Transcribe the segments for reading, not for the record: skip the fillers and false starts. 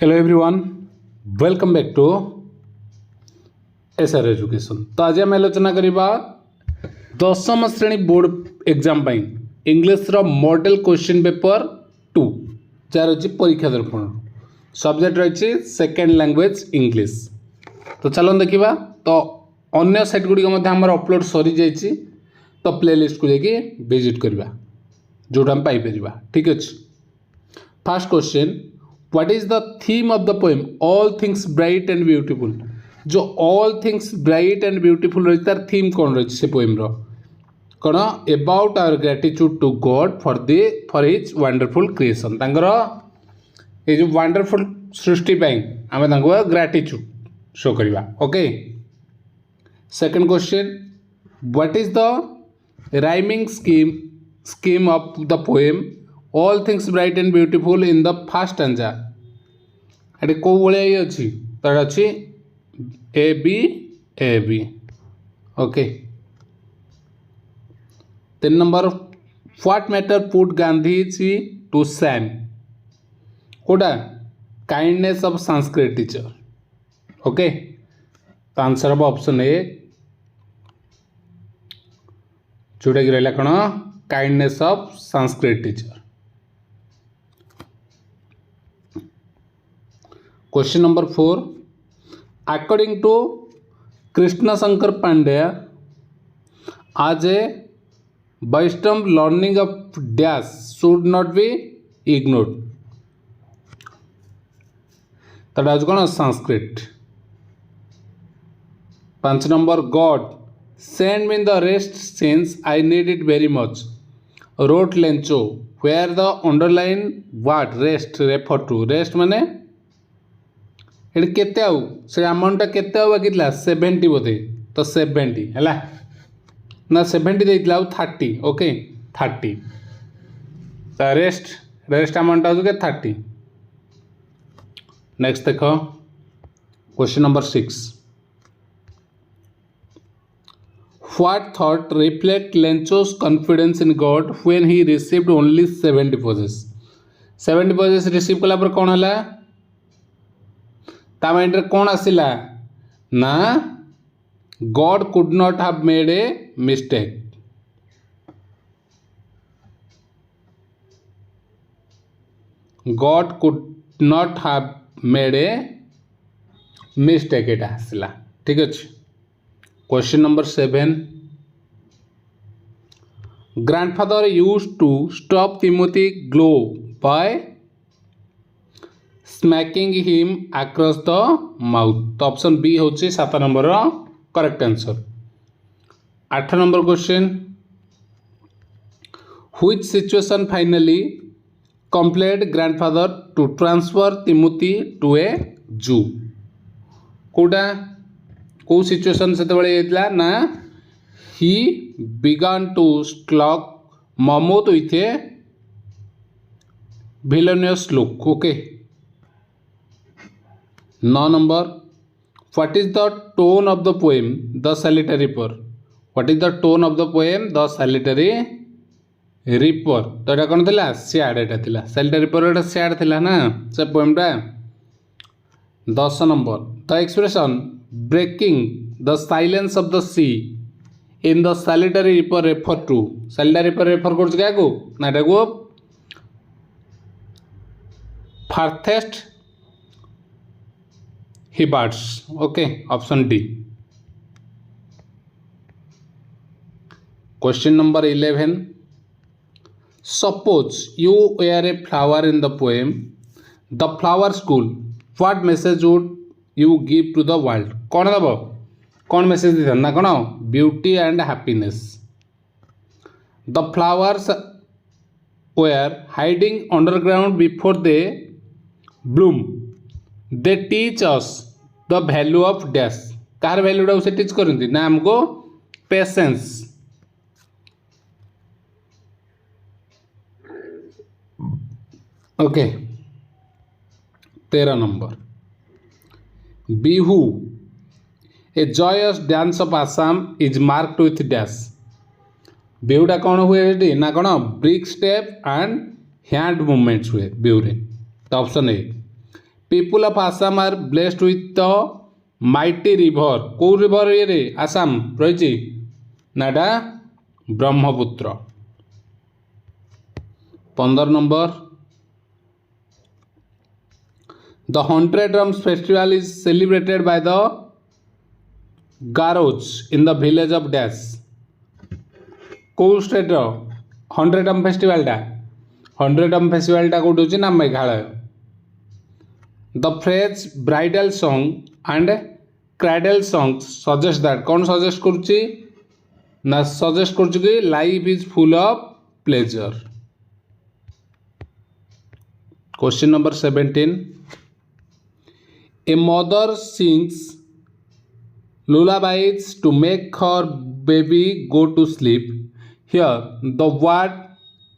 Hello everyone, welcome back to SR education. तो आज आम आलोचना करवा दशम श्रेणी बोर्ड एग्जाम इंग्लिश रो मॉडल क्वेश्चन पेपर 2 जार अच्छी परीक्षा दर्पण सब्जेक्ट रही सेकेंड लैंग्वेज इंग्लिश। तो चलो देखा। तो अन्य साइट गुड़िक अपलोड सरी जाइए, तो प्लेलिस्ट को लेकिन विजिट करवा जोटा हम पाइपर। ठीक अच्छे। First question, what is the theme of the poem all things bright and beautiful. जो all things bright and beautiful रही तार थीम कौन रही से पोएम रो कौन about our gratitude to God for his wonderful creation. तांकर ये जो वंडरफुल सृष्टि आम ग्रेटिट्यूड शो करवा। Okay. Second question, what is the rhyming scheme of the poem all things bright and beautiful in the first stanza. ये कौ भाया अच्छी तो अच्छी A B. Okay. 3 number, what matter put Gandhi ji to shame. कोटा kindness of Sanskrit teacher. Okay. तो answer हम option A जोटा कि रहा कौन kindness of Sanskrit teacher. Question number 4, according to Krishna Shankar Pandya आज a Vaishnav learning of dash should not be ignored. तो आज कौन Sanskrit. 5 number, God send me the rest since I need it very much wrote Lencho where the underline word rest refer to. Rest माने ये केते आउ से amount केते आउ बाकी 70 बोधे। तो 70 है ना 70 देइतला आउ 30। ओके 30। तो रेस्ट अमाउंट आउ के 30। नेक्स्ट देखो question number 6, what thought reflect Lencho's confidence in God when he received only 70 pesos. 70 pesos receive कला पर कौन है ता माइंड रे कौन आसिला ना God could not have made a mistake. God could not have made a mistake एटा आसिला। ठीक अच्छे। Question number 7, grandfather used to stop Timothy growl by smacking him across the mouth. तो ऑप्शन बी होची 7 number correct answer. 8 number question, which situation finally compelled grandfather to transfer Timothy to a zoo. कोटा को situation से ना he began to stalk Mammoth with A villainous look. Okay. 9 number, what is the tone of the poem the solitary reaper. What is the tone of the poem the solitary reaper. तो यहाँ कौन था sad एटा थिला सैलिटरी ripper एटा sad थिला ना से पोएमटा। 10 number, the expression breaking the silence of the sea in the solitary reaper refer to. Solitary reaper refer कर क्या को ना एटा को farthest Hebrides. Okay option D. Question number 11, suppose you were a flower in the poem the flower school what message would you give to the world. कौन दब कौन message दी ना कौन beauty and happiness. The flowers where hiding underground before they bloom they teach us the value of dash. कार वैल्यूटा से teach करती ना हमको patience. Okay. 13 number, Bihu a joyous dance of Assam is marked with dash. बिहुटा कौन हुए ना कौन brisk step and hand movements हुए बिहू रे। तो option A people of Assam are blessed with the mighty river कौ रिवर ये आसाम रही नाटा Brahmaputra 15 number the 100 drums festival is celebrated by the Garos in the village of dash कौ स्टेट 100 ड्रम फेस्टिवलटा 100 drum फेस्टिवलटा कौट होची ना Meghalaya the phrase bridal song and cradle song suggest that कौन सजेस्ट करुच्ची ना सजेस्ट करुच्ची कि life is full of pleasure question number 17 a mother sings lullabies to make her baby go to sleep here the word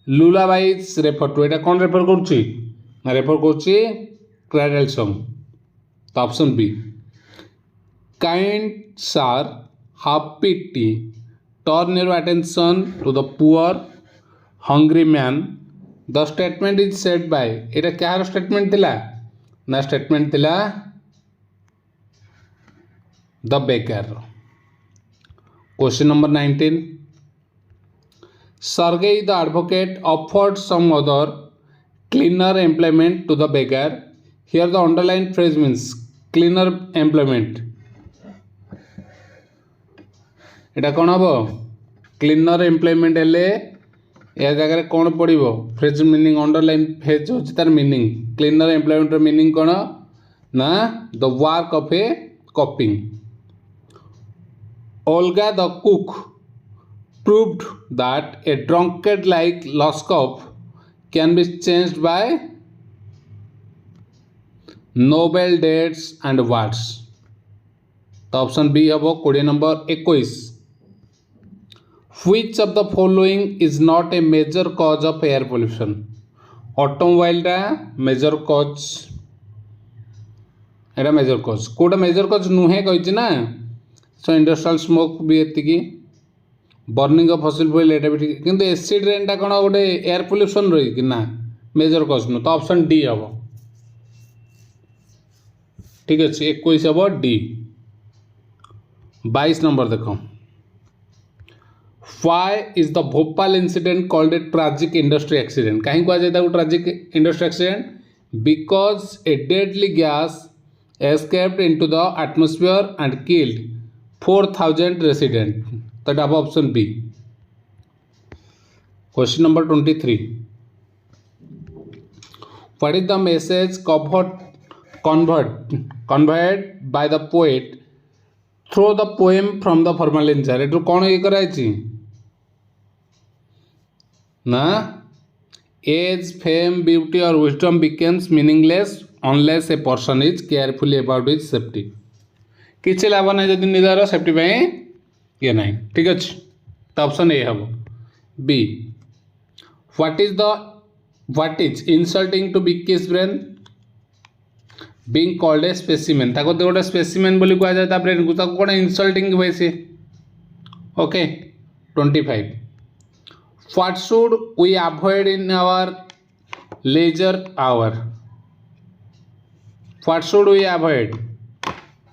lullaby is refer to এটা কোন refer করছি না refer করছি ক্র্যাডল সং তো option B kind sir have pity turn your attention to the poor hungry man the statement is said by এটা কার statement দিলা না statement দিলা the baker question number 19 Sergey the advocate offered some other cleaner employment to the beggar here the underlined phrase means cleaner employment এটা কোন হবো cleaner employment হেলে या जगह कौन पड़ो फ्रेज मीनिंग अंडरलाइन फ्रेज होची तार मीनिंग क्लीनर एम्प्लॉयमेंट मीनिंग कौन ना the work of A cupping Olga the cook proved that a drunkard like Loskov can be changed by noble deeds and words. The option B है वो question number 21 Which of the following is not a major cause of air pollution? Automobile टा major cause एटा major cause कोटा major cause नुहे कहिछि ना सो industrial smoke भी एतिकी बर्निंग ऑफ फसिल फ्यूल एटा भी ठीक किंतु एसिड रेनटा कोन गोटे एयर पोल्यूशन रही कि ना मेजर कॉज नो तो ऑप्शन डी हम ठीक अच्छे 21 हम डी 22 नंबर देखो why is the Bhopal incident called a tragic industry accident कहीं कह जाए tragic industry accident because A deadly gas escaped into the atmosphere and killed 4,000 resident that have option B question number 23 what is the message conveyed by the poet through the poem from the formal answer एटू कौन ये कराई ना age fame beauty or wisdom becomes meaningless unless a person is carefully about his safety किसी लाभ ना जब Nizar safety ये ना ठीक अच्छे तो ऑप्शन ए हम B what is insulting to बिकिस brain being called a specimen ताको तो गोटे स्पेसिमेन बोली कह जाए ब्रेन को ताको कौन इनसल्टिंग हुए C okay 25 what should we avoid in our leisure hour what should we avoid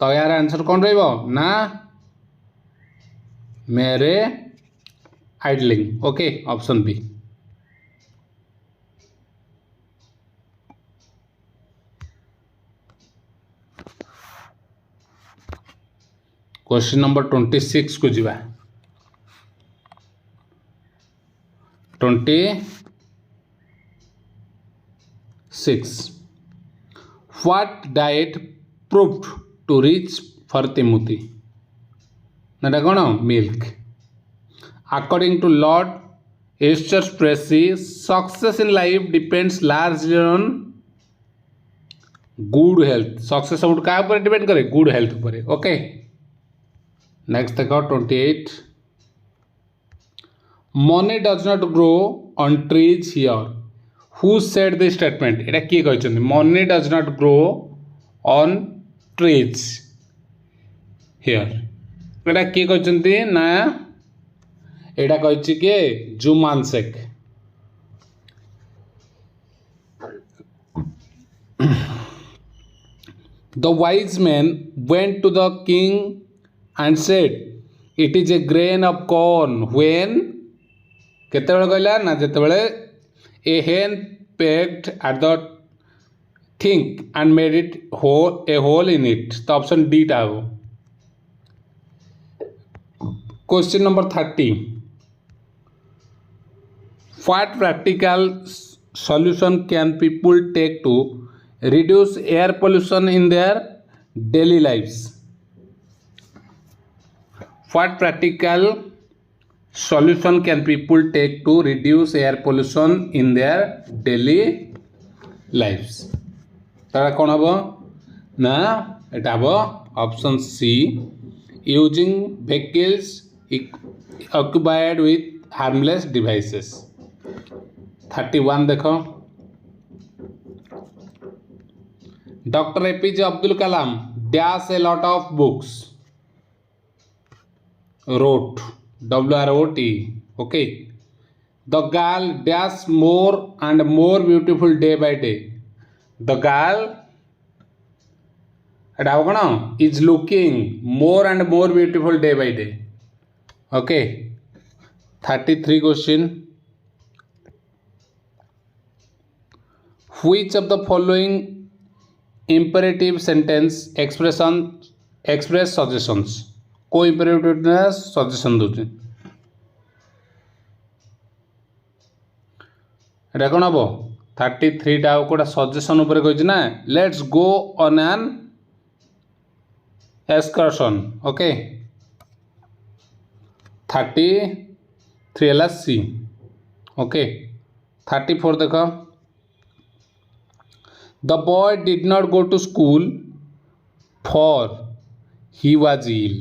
तो यार आंसर कौन रही ना मेरे idling okay option B question number 26 को जीवा 26 what diet proved to reach for Timothy ना कौन milk according to Lord Eustace Tracy success in life depends largely on good health success सब क्या ऊपर डिपेंड करे good health ऊपर okay next देखो 28 money does not grow on trees here who said this statement एटा किए कहछन money does not grow on trees here एटा किए कहछन्ती ना एटा कहछि के जुमानसेक The wise men went to the king and said, it is a grain of corn when କେତେବେଳେ କହିଲା ନା ଯେତେବେଳେ a hen pecked at the think and made it a hole in it. तो option D टा हो. Question number 30. What practical solution can people take to reduce air pollution in their daily lives? What practical solution can people take to reduce air pollution in their daily lives? तारा कौन हम ना एटा हम option C using vehicles occupied with harmless devices. 31 देखो. Doctor APJ Abdul Kalam dash a lot of books wrote WROT. Okay. The girl dash more and more beautiful day by day. The girl is looking more and more beautiful day by day. Okay. 33 question. Which of the following imperative sentence express suggestions? को imperative suggestion दूचे एटा कौन हम 33 टा Kota suggestion ऊपर कहिछ ना let's go on an excursion. Okay 33 हला सी. Okay 34 देखो. The boy did not go to school for he was ill.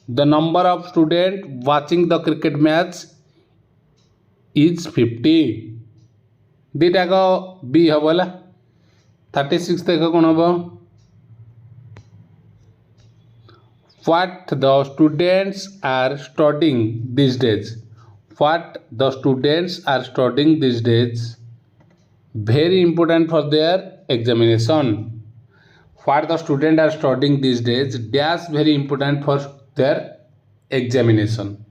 The number of students watching the cricket match is 50. दीटा का B हम है. 36 देख कौन हम what the students are studying these days. What the students are studying these days very important for their examination. What the students are studying these days dash very important for their examination.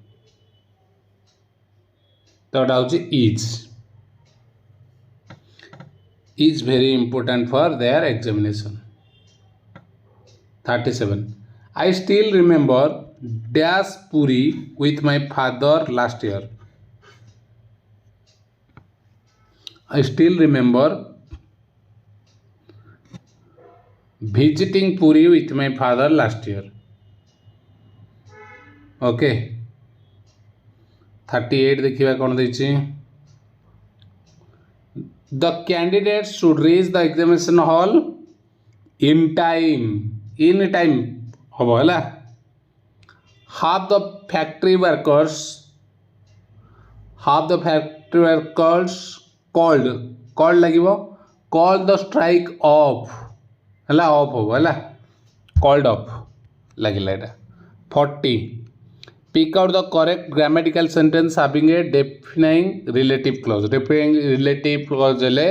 तो is very important for their examination. 37. I still remember dash Puri with my father last year. I still remember visiting Puri with my father last year. Okay. 38 देखिए कौन देछि. The candidates should reach the examination hall in time. In time हम है. Half the factory workers called लगिवो call the strike off है off हो है called off लगिला Etah. 40. Pick out the correct grammatical sentence having a defining relative clause. Defining relative clause ले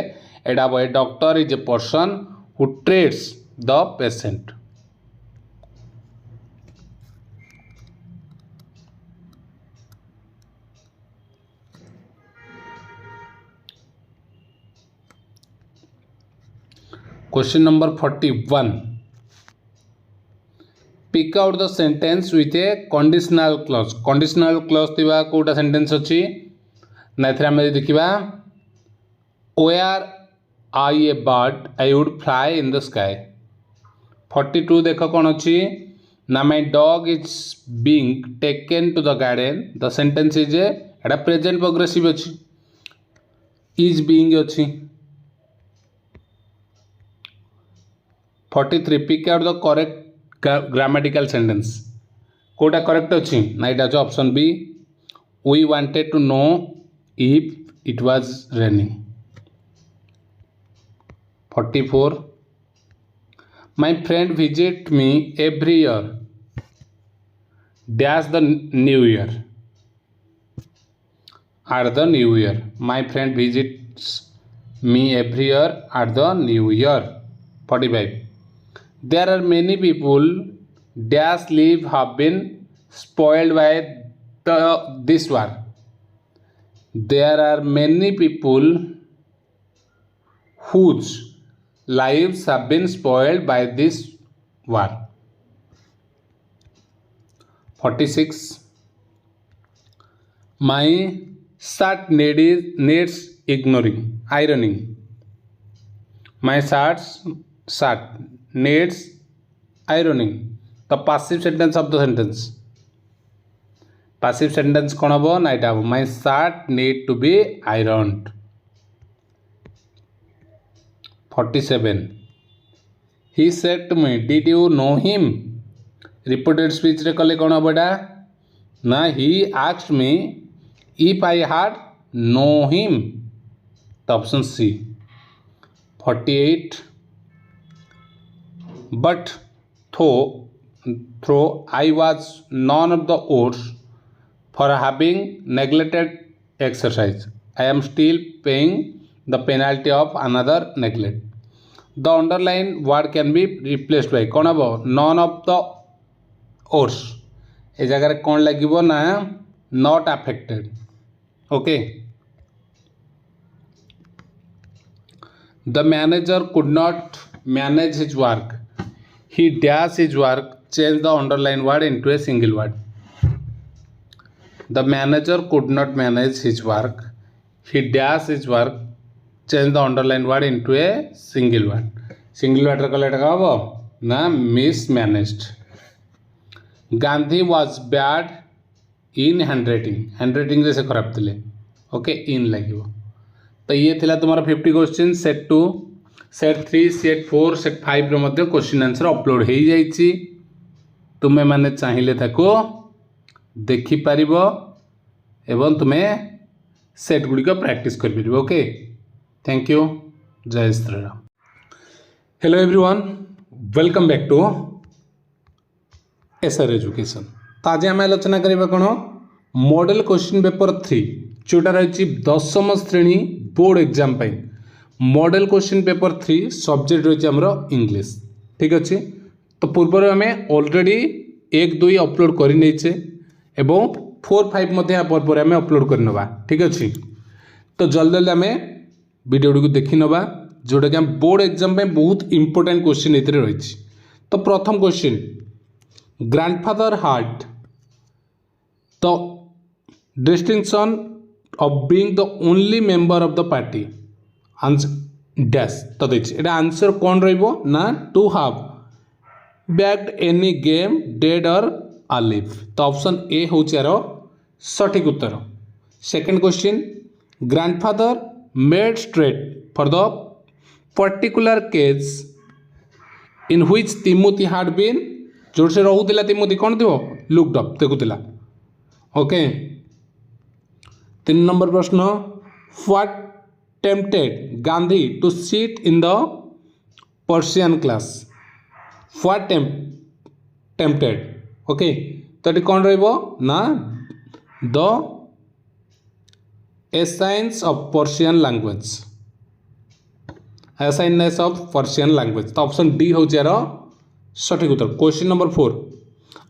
एटा बोले doctor is a person who treats the patient. Question number 41. Pick out the sentence with a conditional clause. Conditional clause थिबा Kota sentence अछि नाथरा में देखिबा where I a bird I would fly in the sky. 42 देखो कोन अछि ना my dog is being taken to the garden. The sentence is a Etah present progressive अछि is being अछि. 43. Pick out the correct grammatical sentence. Kota correct अच्छी ना इटा जो option B. We wanted to know if it was raining. 44. My friend visit me every year. Dash the new year. At the new year. My friend visits me every year at the new year. 45. There are many people dash live have been spoiled by this war. There are many people whose lives have been spoiled by this war. 46. My shirt needs ironing. My shirt needs ironing. The passive sentence of the sentence. Passive sentence कौन हम ना इटा हम. My shirt need to be ironed. 47. He said to me, did you know him? Reported speech रे कले कौन हम ना. He asked me if I had know him. The option C. 48. But though I was none of the worse for having neglected exercise, I am still paying the penalty of another neglect. The underlined word can be replaced by कौन हम none of the worse. ए जगह कौन लगे ना not affected. Okay. The manager could not manage his work. He dash his work. Change the underlined word into a single word. The manager could not manage his work. He dash his work. Change the underlined word into a single word. Single word कले टका ना mismanaged. Gandhi was bad in handwriting. Handwriting जैसे खराब थिले. Okay in लगे तो ये थिला तुम्हारा 50 question set 2 set 3 set 4 set 5 रो मध्य क्वेश्चन आंसर अपलोड हो जाइछि. तुमे माने चाहिए ताको देखि परिबो एवं तुमे सेट गुडी को प्रैक्टिस कर परिबो. Okay thank you. जय Shri Ram. Hello everyone welcome back to SR education. तो आज आम आलोचना करबा कोन मॉडल क्वेश्चन पेपर 3 जोटा रही 10th श्रेणी बोर्ड एग्जाम पाई. मॉडल क्वेश्चन पेपर 3 सब्जेक्ट रही आमर इंग्लिश. ठीक अच्छे. तो पूर्व आम ऑलरेडी 1 2 अपलोड कर 4 5 पर आम अपलोड करवा. ठीक अच्छे. तो जल्दी जल्दी आम वीडियो को देखी नवा जोटा कि बोर्ड एग्जाम में बहुत इंपोर्टेंट क्वेश्चन ये रही. तो प्रथम question grandfather heart the distinction of being the only member of the party dash. तो देखिए आंसर कौन रहिबो ना to have bagged any game dead or alive. तो ऑप्शन ए होची यार सठिक उत्तर. Second question grandfather made straight for the particular case in which Timothy had been. जो से रहूला तिमोथी कौन थी लुक्ड अप देखुला. ओके 3 नंबर प्रश्न what tempted Gandhi to sit in the Persian class. What tempted. Okay तो ये कौन रहिबो ना the easiness of Persian language. Easiness of Persian language. तो ऑप्शन डी हो यार सठिक उत्तर. क्वेश्चन नंबर 4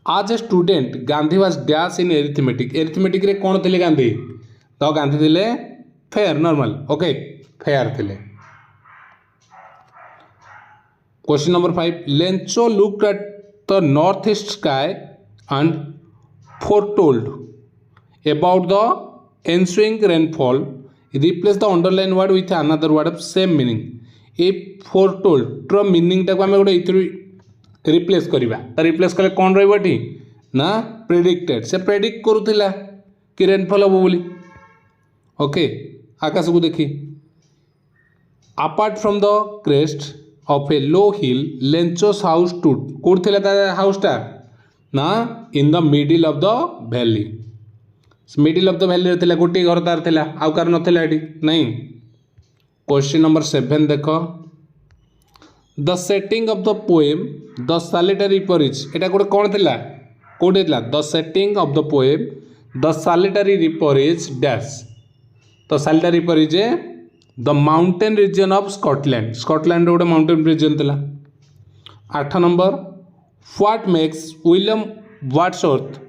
आज a student Gandhi was dash in arithmetic. Arithmetic रे कौन थे गांधी तो गांधी थे फेयर नॉर्मल. ओके फेयर थे. Question number 5 Lencho looked at the north east sky and foretold about the ensuing rainfall. Replace the underline word with another word of same meaning. A foretold रो meaning टाको आम गोटे इथि replace करवा. तो replace कले कौन रही ना प्रेडिक्टेड. से प्रेडिक्ट करूला कि रेनफॉल हम बोली. ओके आकाश को देखी apart from the crest of a low hill Lencho's house stood. कौट थे हाउसटा ना in the middle of the valley. Middle of the valley थे गोटे घर तार था आउ कार नाला नहीं. क्वेश्चन नंबर 7 देख the setting of the poem the solitary reaper is. एटा गोटे कौन थी कौटे the setting of the poem the solitary reaper is dash. तो solitary reaper is the mountain region of Scotland. Scotland गोटे माउंटेन रीजन था. 8 number what makes William Wordsworth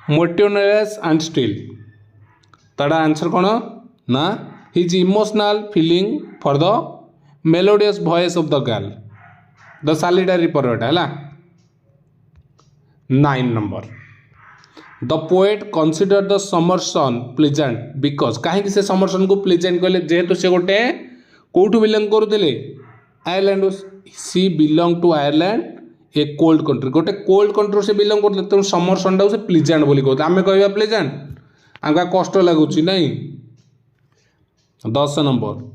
motionless and still तार answer कौन ना his emotional feeling for the melodious voice of the girl the solitary poet है 9 number the poet consider the summer sun pleasant because कहीं से summer सन को pleasant कहले जेहेतु से गोटे कौटू बिलंग करुले आयरलैंड सी belong to Ireland a cold country गोटे कोल्ड कंट्री से बिलंग करते तेणु समर सन टाक से प्लीजेंट बोली कहते आम कह प्लीजेंट आमका कष्ट लगुच नहीं 10 number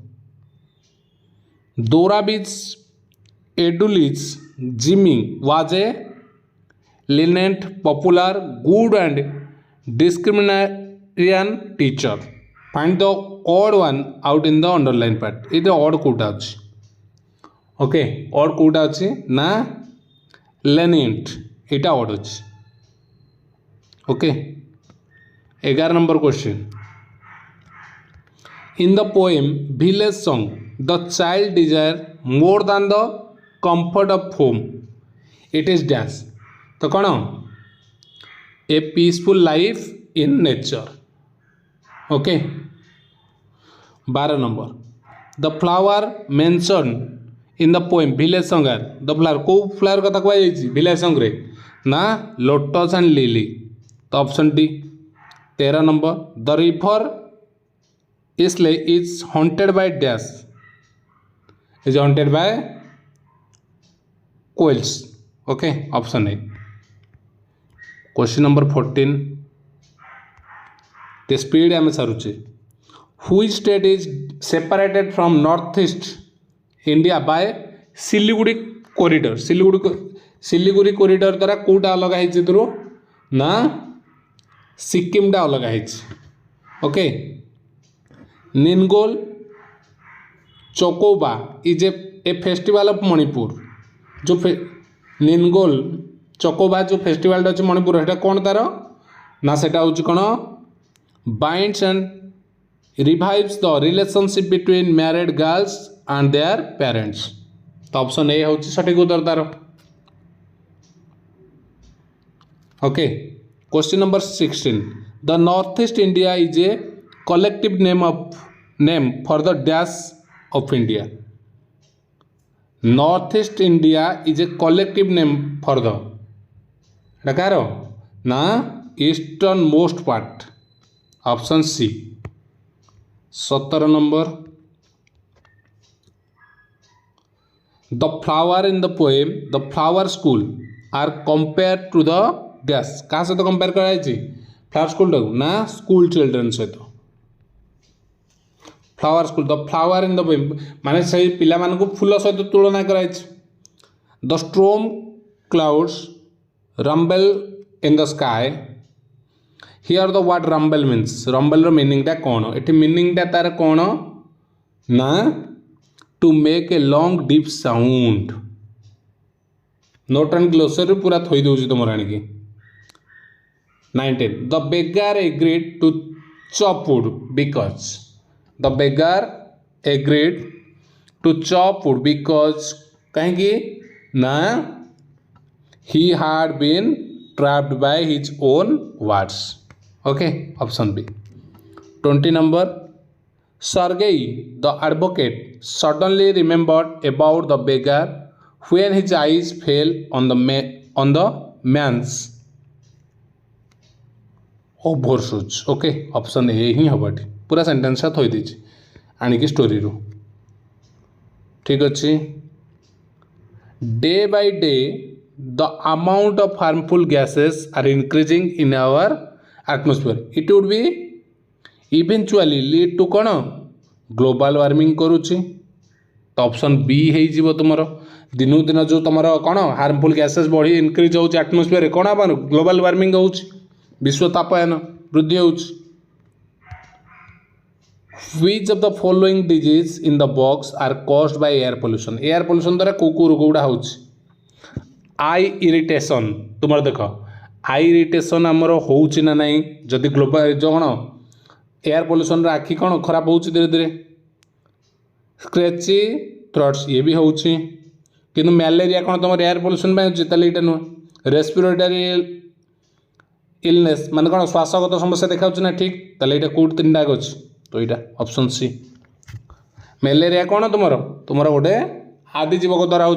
Dorabji Edulji Jimmy was a lenient, popular, good and discriminarian teacher. Find the odd one out in the underline part. ये odd कोटा अच्छी. Okay, odd कोटा अच्छी ना lenient. इटा odd अच्छी. Okay. 11 number question. In the poem Village Song, the child desire more than the comfort of home. It is dance. तो कौन a peaceful life in nature okay 12 number the flower mention in the poem village song the flower को flower कथा कहुई village song रे ना lotus and lily तो option D 13 number the river इसले is haunted by dash is haunted by koels okay option A question number 14 ते speed आम सारूचे which state is separated from North East India by Siliguri corridor Siliguri corridor द्वारा कौटा अलग है ना सिक्किमटा अलग है okay Ninggol Chakouba is a festival of Manipur जो निनगोल चकोबा जो फेस्टिवल अच्छे मणिपुर है कौन तार ना सेटा हूँ कौन binds and revives the relationship between married girls and their parents तो ऑप्शन ए हूँ सठिक उत्तर तार okay question number 16 the north East India is a collective name for the dash of India North East India is a collective name for the कार ना eastern most part option C 17 number the flower in the poem the flower school are compare to the dash क्या सहित compare कराई flower school टाक ना school children सहित flower school the flower in the poem माने से पिला मानकु फूल सहित तुलना कराई the storm clouds rumble in the sky here the word rumble means rumble ro meaning टा कौन एठी meaning टा तार कौन ना to make a long deep sound note and glossary पूरा थोई दउची तुम रानी की 19 the beggar agreed to chop wood because the beggar agreed to chop wood because कहीं की ना he had been trapped by his own words okay option b 20 number Sergei the advocate suddenly remembered about the beggar when his eyes fell on the man's overshoes okay option a ही हम पूरा sentence थोई देछि आणिकी story रू ठीक अच्छे day by day the amount of harmful gases are increasing in our atmosphere it would be eventually lead to कौन global warming करुच्ची तो option B हो तुम दिनू दिन जो तुम कौन हार्मफुल गैसेस बढ़ी इनक्रीज हो एटमोस्फियर कौन हम ग्लोबल वार्मिंग हो विश्व तापायन वृद्धि हो which of the following disease in the box are caused by air pollution द्वारा को रोग गुड़ा हो आई इरिटेशन तुम देख आई इरिटेशन आमर हो ना नहीं जदि ग्लोबल जो कौन एयर पोल्यूशन आखि कौन खराब हो धीरे धीरे स्क्रेची थ्रट्स ये भी होची किंतु मैलेरिया कौन तुम एयर पोल्यूशन होता ये नुह रेस्पिरेटरी इलनेस मान कौन श्वासगत समस्या देखा ना ठीक ताले ये कौट तीन दाग अच्छी तो यहाँ ऑप्शन सी मैलेरिया कौन तुम गोटे आदि जीवक द्वारा हो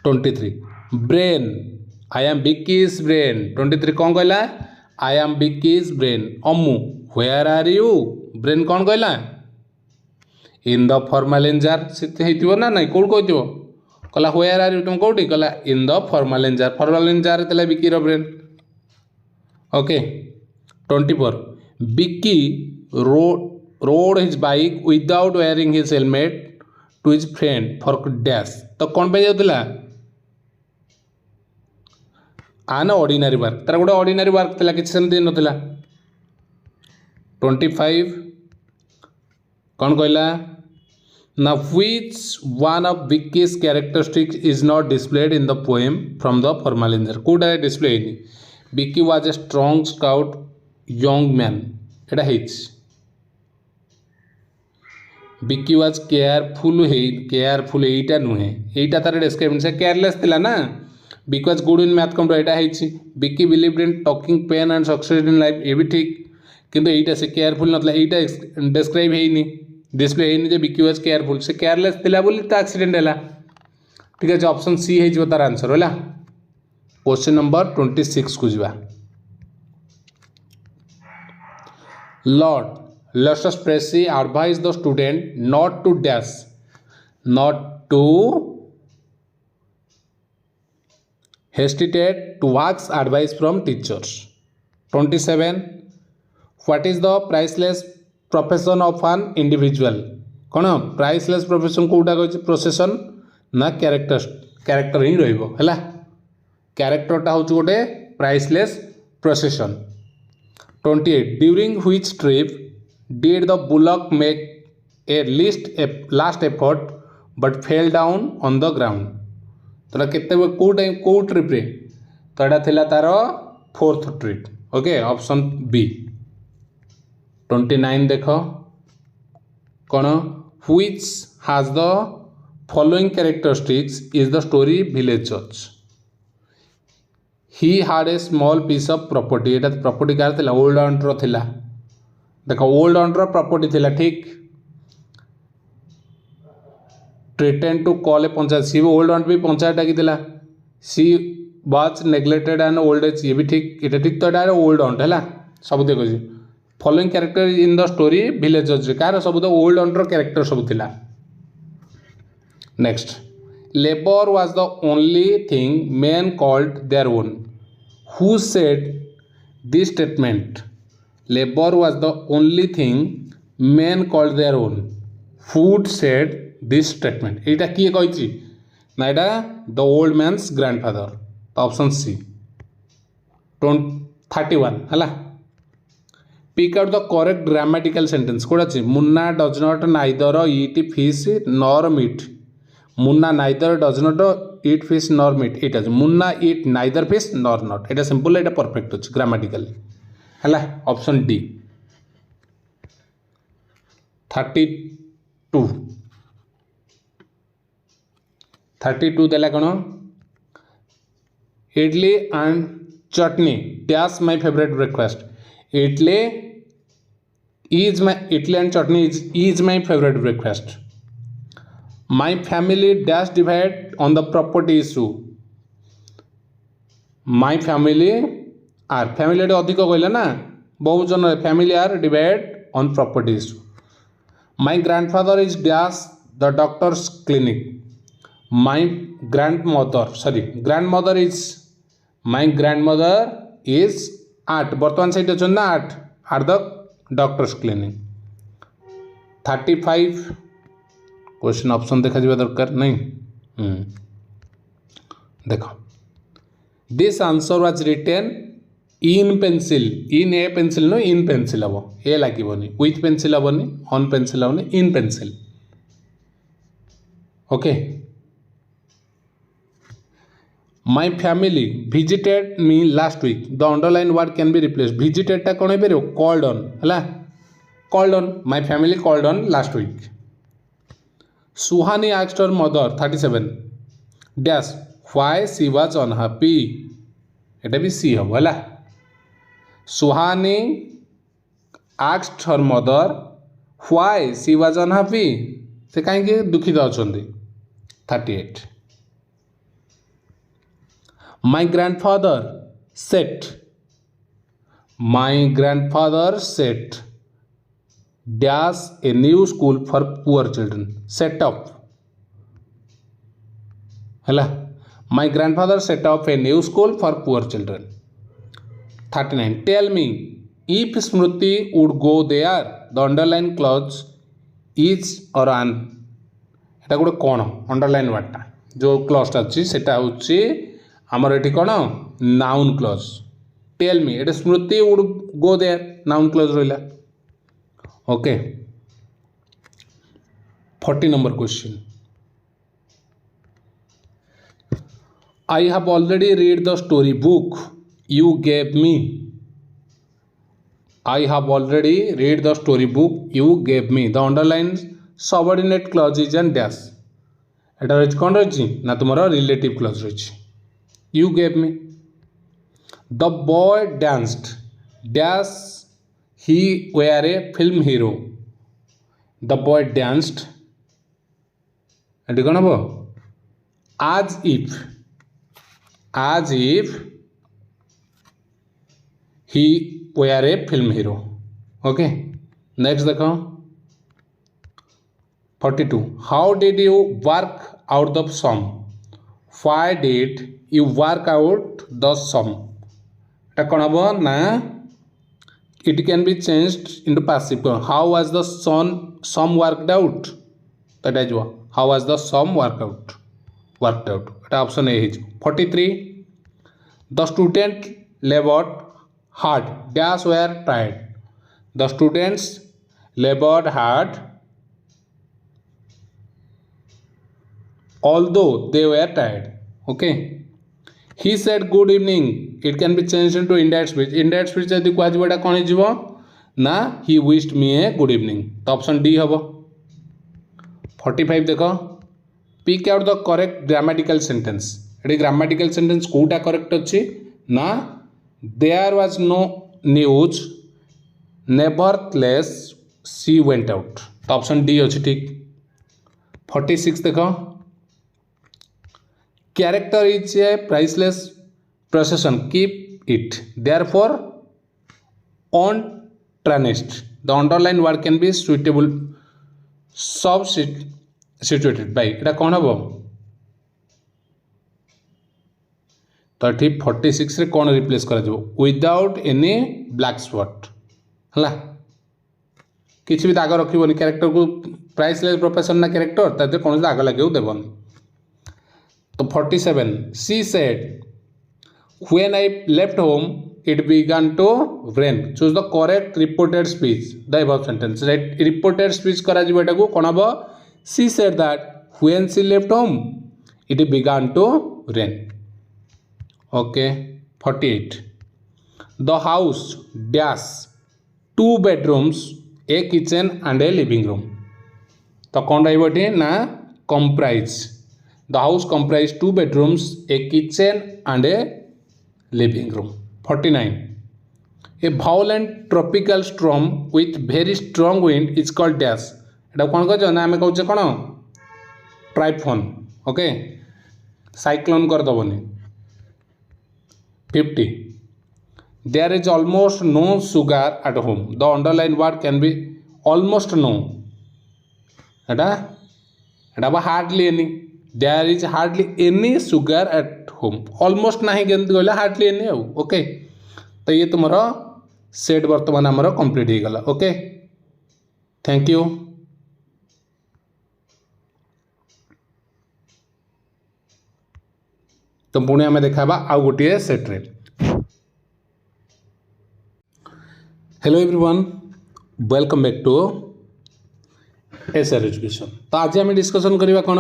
23 brain I am Vicky's brain 23 कौन कहला आई एम बिकीज ब्रेन अमु व्हेयर आर यू ब्रेन कौन कहला इन द फॉर्मालिन जार से ना ना कौट कह कहला व्हेयर आर यू तुम कौटी कहला इन द फॉर्मालिन जार तेला बिकीर brain okay 24 Biki rode his bike without wearing his helmet to his friend for dash तो कौन पे जाउतिला आन ऑर्डिनरी वर्क तार गोटे ऑर्डिनरी वर्क थिला किछि सेमति नथिला 25 कौन कहला ना which one of Vicky's characteristics is not displayed in the poem from the formalin jar कोटा डिस्प्ले हेनी Vicky was a strong scout young man एटा हेच विकी वाज केयरफुल एटा नुहे एटा तार डिस्क्रिप्शन से केयरलेस थिला ना बिकॉज गुड इन मैथ कम एटा हेची Vicky believed in talking pen and success in life ये भी ठीक किंतु एटा से केयरफुल नथला एटा डिस्क्राइब हेनी डिस्प्ले हेनी जे विकी वाज केयरफुल से केयरलेस थिला बोली ता एक्सीडेंट हैला ठीक है ऑप्शन सी हे जो तार आंसर होला क्वेश्चन नंबर 26 को जीवा Lord Eustace Percy advise the student not to dash not to hesitate to ask advice from teachers. 27. What is the priceless profession of an individual? कौन priceless profession Kota कहछि profession ना character ही रहिबो हैला कैरेक्टरटा होछि गोटे priceless profession. 28. During which trip did the bullock make a last effort but fell down on the ground? तो केते को trip रे तो एटा थिला तार fourth trip. Okay option B. 29 देखो कौन which has the following characteristics is the story village church. He had a small piece of property. Etah property car थिला ओल्ड ऑन्ट रो थिला देखो ओल्ड ऑन्ट रो प्रॉपर्टी थिला ठीक threatened to call a panchayat she old aunt भी पंचायत डाकी थिला she was neglected and old age ये भी ठीक एटा ठीक तो एटा ओल्ड ऑन्ट हैला सब देखो जी following character in the story village जज कार सब तो ओल्ड ऑन्ट रो कैरेक्टर सब थिला. Next labour was the only thing men called their own. Who said this statement? Labor was the only thing men called their own. Who said this statement? एटा किए कहिछि ना एटा the old man's grandfather. Option C. 31 हला pick out the correct grammatical sentence कोड अछि Munna does not neither eat fish nor meat. Munna neither does not eat fish nor meat एटा Munna eat neither fish nor not एटा simple एटा perfect अछि grammatically हला option D. 32 देला कौन idli and chutney dash my favourite breakfast. Idli and chutney is my favourite breakfast. My family dash divide on the property issue. My family are family अधिक कहले ना बहुत जन family are divide on property issue. My grandfather is dash the doctor's clinic. My grandmother is at बर्तमान सहित अच्छा ना at the doctor's clinic. 35 question option देखा जावा दरकार नहीं देख this answer was written in pencil in a pencil no in pencil हम ए लगे विथ पेंसिल हेनी ऑन पेंसिल हेनी इन pencil. Okay my family visited me last week the underline word can be replace. Visited टा कौन हो called on है called on, my family called on last week. Suhani asked her mother 37 dash why she was unhappy. এটা भी सी हम है। Suhani asked her mother why she was unhappy. से कहीं दुखित अच्छे 38. My grandfather set dash a new school for poor children. Set up है। My grandfather set up a new school for poor children. 39. Tell me if Smriti would go there. The underline clause is or an. এটা গোटे कौन underline वार्डटा जो क्लजटा अच्छी सेटा होची आमर एठी कौन नाउन क्लज. टेल मी एटा Smriti would go there noun clause रहिला. Okay 40 number question. I have already read the story book you gave me. I have already read the story book you gave me. The underlined subordinate clause is and dash. एटा रही कौन रही ना तुम relative clause रही. You gave me. The boy danced dash he were a film hero. The boy danced eighty कौन हम as if he were a film hero. Okay, next देखो 42. How did you work out the sum? Why did you work out the sum? এটা কোন হবো না it can be changed into passive. How was the sum worked out? এটা যাও how was the sum worked out. এটা option A হইছে. 43. The student labored hard dash were tired. The students labored hard although they were tired. Okay, he said good evening. It can be changed into indirect speech. Indirect speech जदि कह जिवो एटा कोन हिजबो ना he wished me a good evening. तो option D हबो. 45 देखो pick out the correct grammatical sentence. एटी grammatical sentence कोटा correct अछि ना there was no news nevertheless she went out. तो ऑप्शन डी अछि ठीक. 46 देखो character is a priceless possession, keep it, therefore on tarnished. The underlined word can be suitable substituted by. এটা कौन हम तो ये 46 रे कौन रिप्लेस कर विदाउट एनी ब्लैक स्पॉट है किसी भी दाग रखिबनी कैरेक्टर को प्राइसलेस प्रोफेशन ना कैरेक्टर तादे कौन दाग लगे देबनी. तो 47. She said when I left home it began to rain. Choose the correct reported speech. The above sentence. Right? Reported speech करा जिवो एटा को कोन हबो. She said that when she left home it began to rain. Okay. 48. The house dash 2 bedrooms, a kitchen and a living room. तो कौन रहिबो eighty ना comprise. The house comprised 2 bedrooms, a kitchen and a living room. 49. A violent tropical storm with very strong wind is called dash. এটা কোন কইছ না আমি কইছে কোন টাইফুন. ওকে সাইক্লোন कर दबनी. 50. There is almost no sugar at home. The underlined word can be almost no. এটা hardly any. There is hardly any sugar at home. Almost नहीं केमती कहले hardly any हो. ओके तो ये तुम्हारा सेट वर्तमान आमर कंप्लीट हो गला. Okay thank you. तो पुणी आम देखा आउ गोटे सेट्रे. Hello everyone welcome back to SR education. तो आज आम डिस्कसन करवा कौन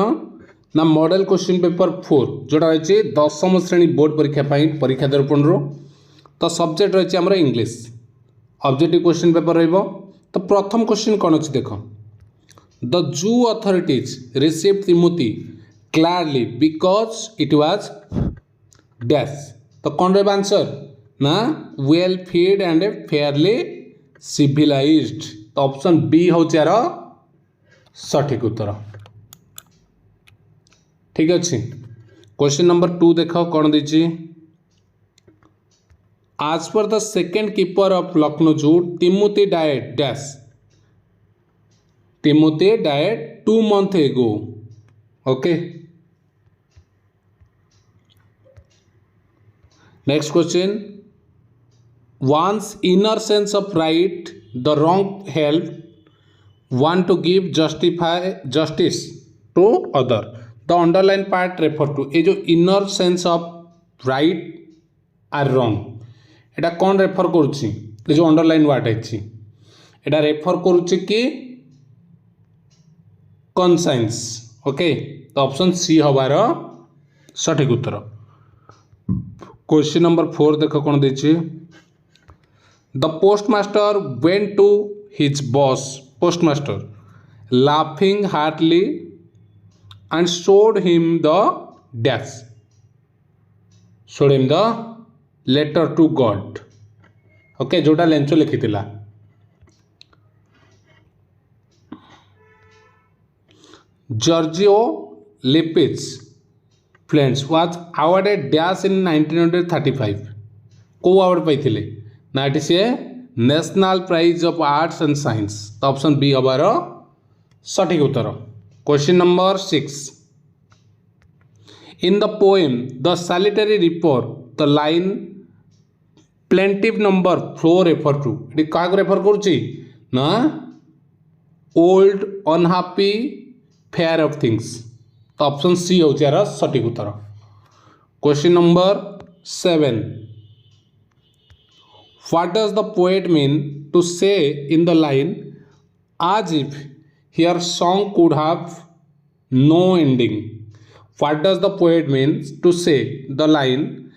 ना मॉडल क्वेश्चन पेपर 4 जोटा रही 10वीं श्रेणी बोर्ड परीक्षा दर्पण रो. तो सब्जेक्ट रही आमर इंग्लिश. ऑब्जेक्टिव क्वेश्चन पेपर रही तो प्रथम क्वेश्चन कौन अच्छी देख the zoo authorities received Timothy clearly because it was dash तो कौन रहा आंसर ना well fed and fairly civilised तो ऑप्शन बी हूँ यार सठिक उत्तर ठीक अच्छे क्वेश्चन नंबर 2 देख कौन देछि As per the second keeper of Lucknow Zoo, Timothy died dash. Timothy died 2 months ago. Okay. Next question. One's inner sense of right, the wrong help, one to give justice to other. The underline part refer to ये जो inner sense of right or wrong. এটা कौन refer करुच्ची जो underline ward है এটা refer करुच्ची कि कनसाइंस okay तो option सी हबार सठिक उत्तर क्वेश्चन नंबर 4 देख कौन देछि the postmaster went to his boss postmaster laughing heartily and showed him the dash showed him the letter to God okay जोटा लेंचो लिखी जॉर्जियो Lopez Fuentes was awarded dash in 1935 को अवार्ड पाई ना ये सी national prize of arts and science तो option B हबार सठिक उत्तर question number 6 in the poem the solitary reaper the line plaintive number flow refer to ये क्या रेफर करुच्ची ना old unhappy far off things तो ऑप्शन सी हूँ यार सठिक उत्तर question number 7 what does the poet mean to say in the line as if her song could have no ending. What does the poet mean to say the line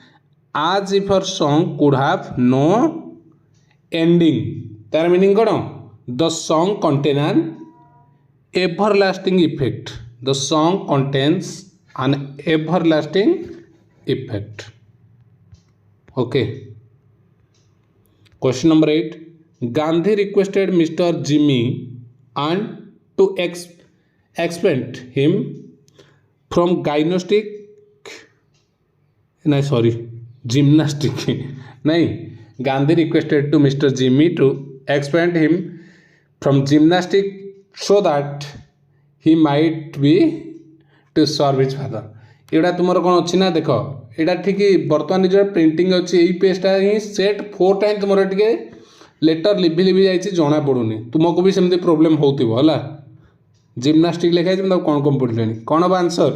as if her song could have no ending? तार meaning कौन the song contain an everlasting effect. The song contains an everlasting effect. Okay. Question number 8. Gandhi requested Mr. Jimmy and to expel him from gymnastic. Gandhi requested to Mr. Jimmy to expel him from gymnastic so that he might be to serve his father. एटा तुमर कौन अच्छी ना देख एटा ठीक बर्तमान जो printing अच्छी यही पेजटा ही सेट 4 टाइम तुम टे लेटर लिभि लिभि जाइए जना पड़ूनी तुमको भी सेमती प्रोब्लेम होतिबो हला जिम्नास्टिक लिखाई कौन कौन पढ़ले कौन हम आंसर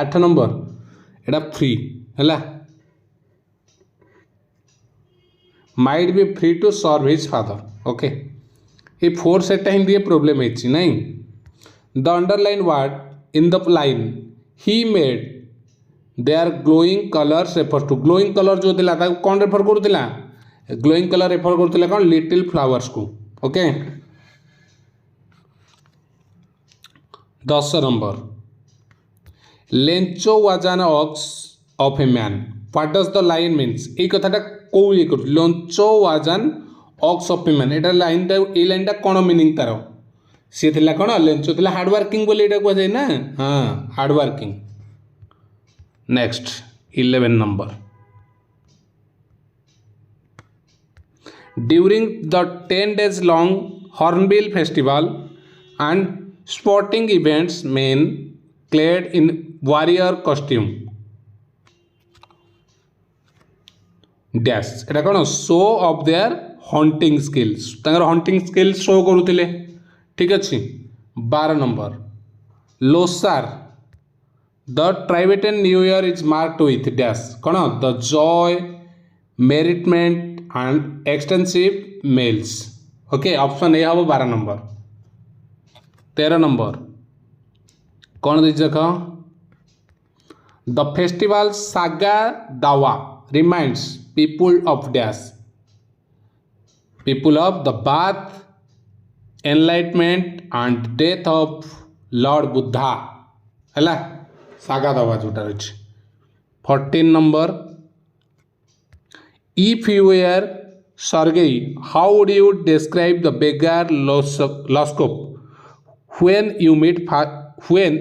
8 नंबर एटा फ्री हला might be free to serve his father okay ये 4 सेटा ही दिए प्रोब्लेम है नहीं the underline word in the line he made they are glowing colours refer to glowing colour जो थिला ताको कौन रेफर करूला ग्लोइंग कलर रेफर करूला कौन लिटिल फ्लावर्स को okay 10 number Lencho was an ox of a man what does the line means ये कथाटा को ये कर Lencho was an ox of a man Etah line ए लाइनटा कौन मीनिंग तार सी थिला कौन लेंचो थिला हार्ड वर्किंग बोली एटा को जाय ना हां hard working next 11 number during the 10 days long Hornbill festival and sporting events men clad in warrior costume dash एटा कौन show off their hunting skills तांगर हंटिंग स्किल्स शो करूथिले ठीक अच्छे 12 number Losar the Tibetan new year is marked with dash कौन the joy merriment and extensive meals okay option A हम 12 number 13 number कौन देख the festival Saga Dawa reminds people of dash people of the birth enlightenment and death of Lord Buddha है सागा दबा जोटा रही 14 number if you एर Sergey, how would you describe the beggar Loskop when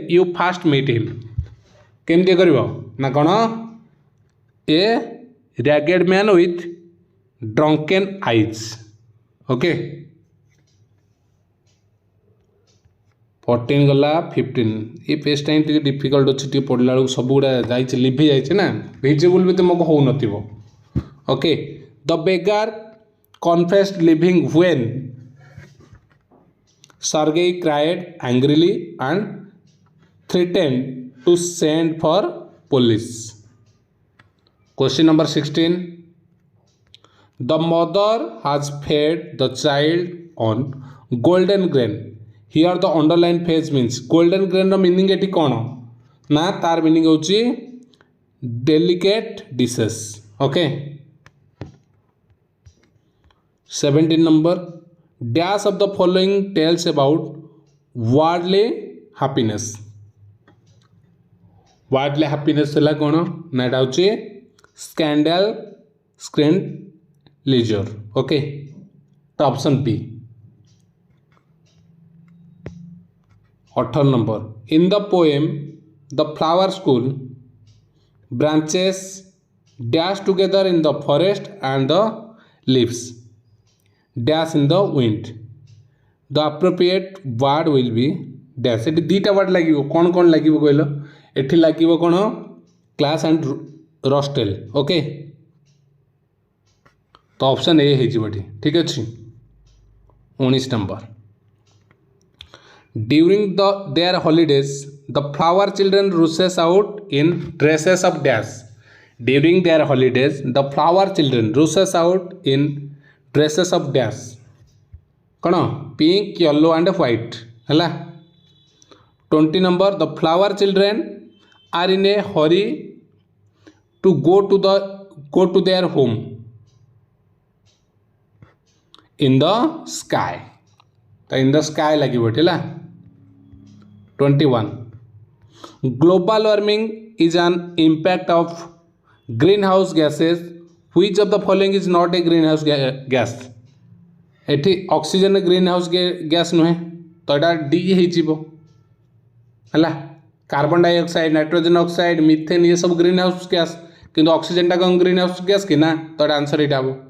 you first meet him? केमती करिवो ना कौन ए ragged man with ड्रंकेन eyes okay 14 गला 15 ये पेजटा ही T difficult अच्छे पढ़ला बेलू सब गुड़ा जाइए लिभि जाइए ना विजिबल भी तुमको हो नथिबो okay the beggar confessed living when Sergey cried angrily and threatened to send for police. Question number 16. The mother has fed the child on golden grain. Here the underline phrase means golden grain ର meaning eighty कौन ना तार meaning होची delicate dishes. Okay. 17 number dash of the following tells about worldly happiness. worldly happiness है कौन ना एटा होची scandal screen leisure okay तो option B 18 number in the poem the flower school branches dash together in the forest and the leaves dash in the wind the appropriate word will be dash एटी दीटा word लगे कौन कौन लगे कहल एटी लगे कौन क्लास एंड रस्टेल ओके तो ऑप्शन ए है ठीक अच्छे 19 number during their holidays the flower children rushes out in dresses of dash during their holidays the flower children rushes out in dresses of dash कौन pink yellow and white है 20 number the flower children are in a hurry to go to their home in the sky तो in the sky लगे है 21 global warming is an impact of green house gases which of the following is not a green house gas eighty oxygen green house gas नुहे तो यहाँ D है carbon dioxide nitrogen oxide methane ये सब green house gas किंतु oxygen टा कौन green house gas कि ना तो यहाँ आंसर यहाँ हम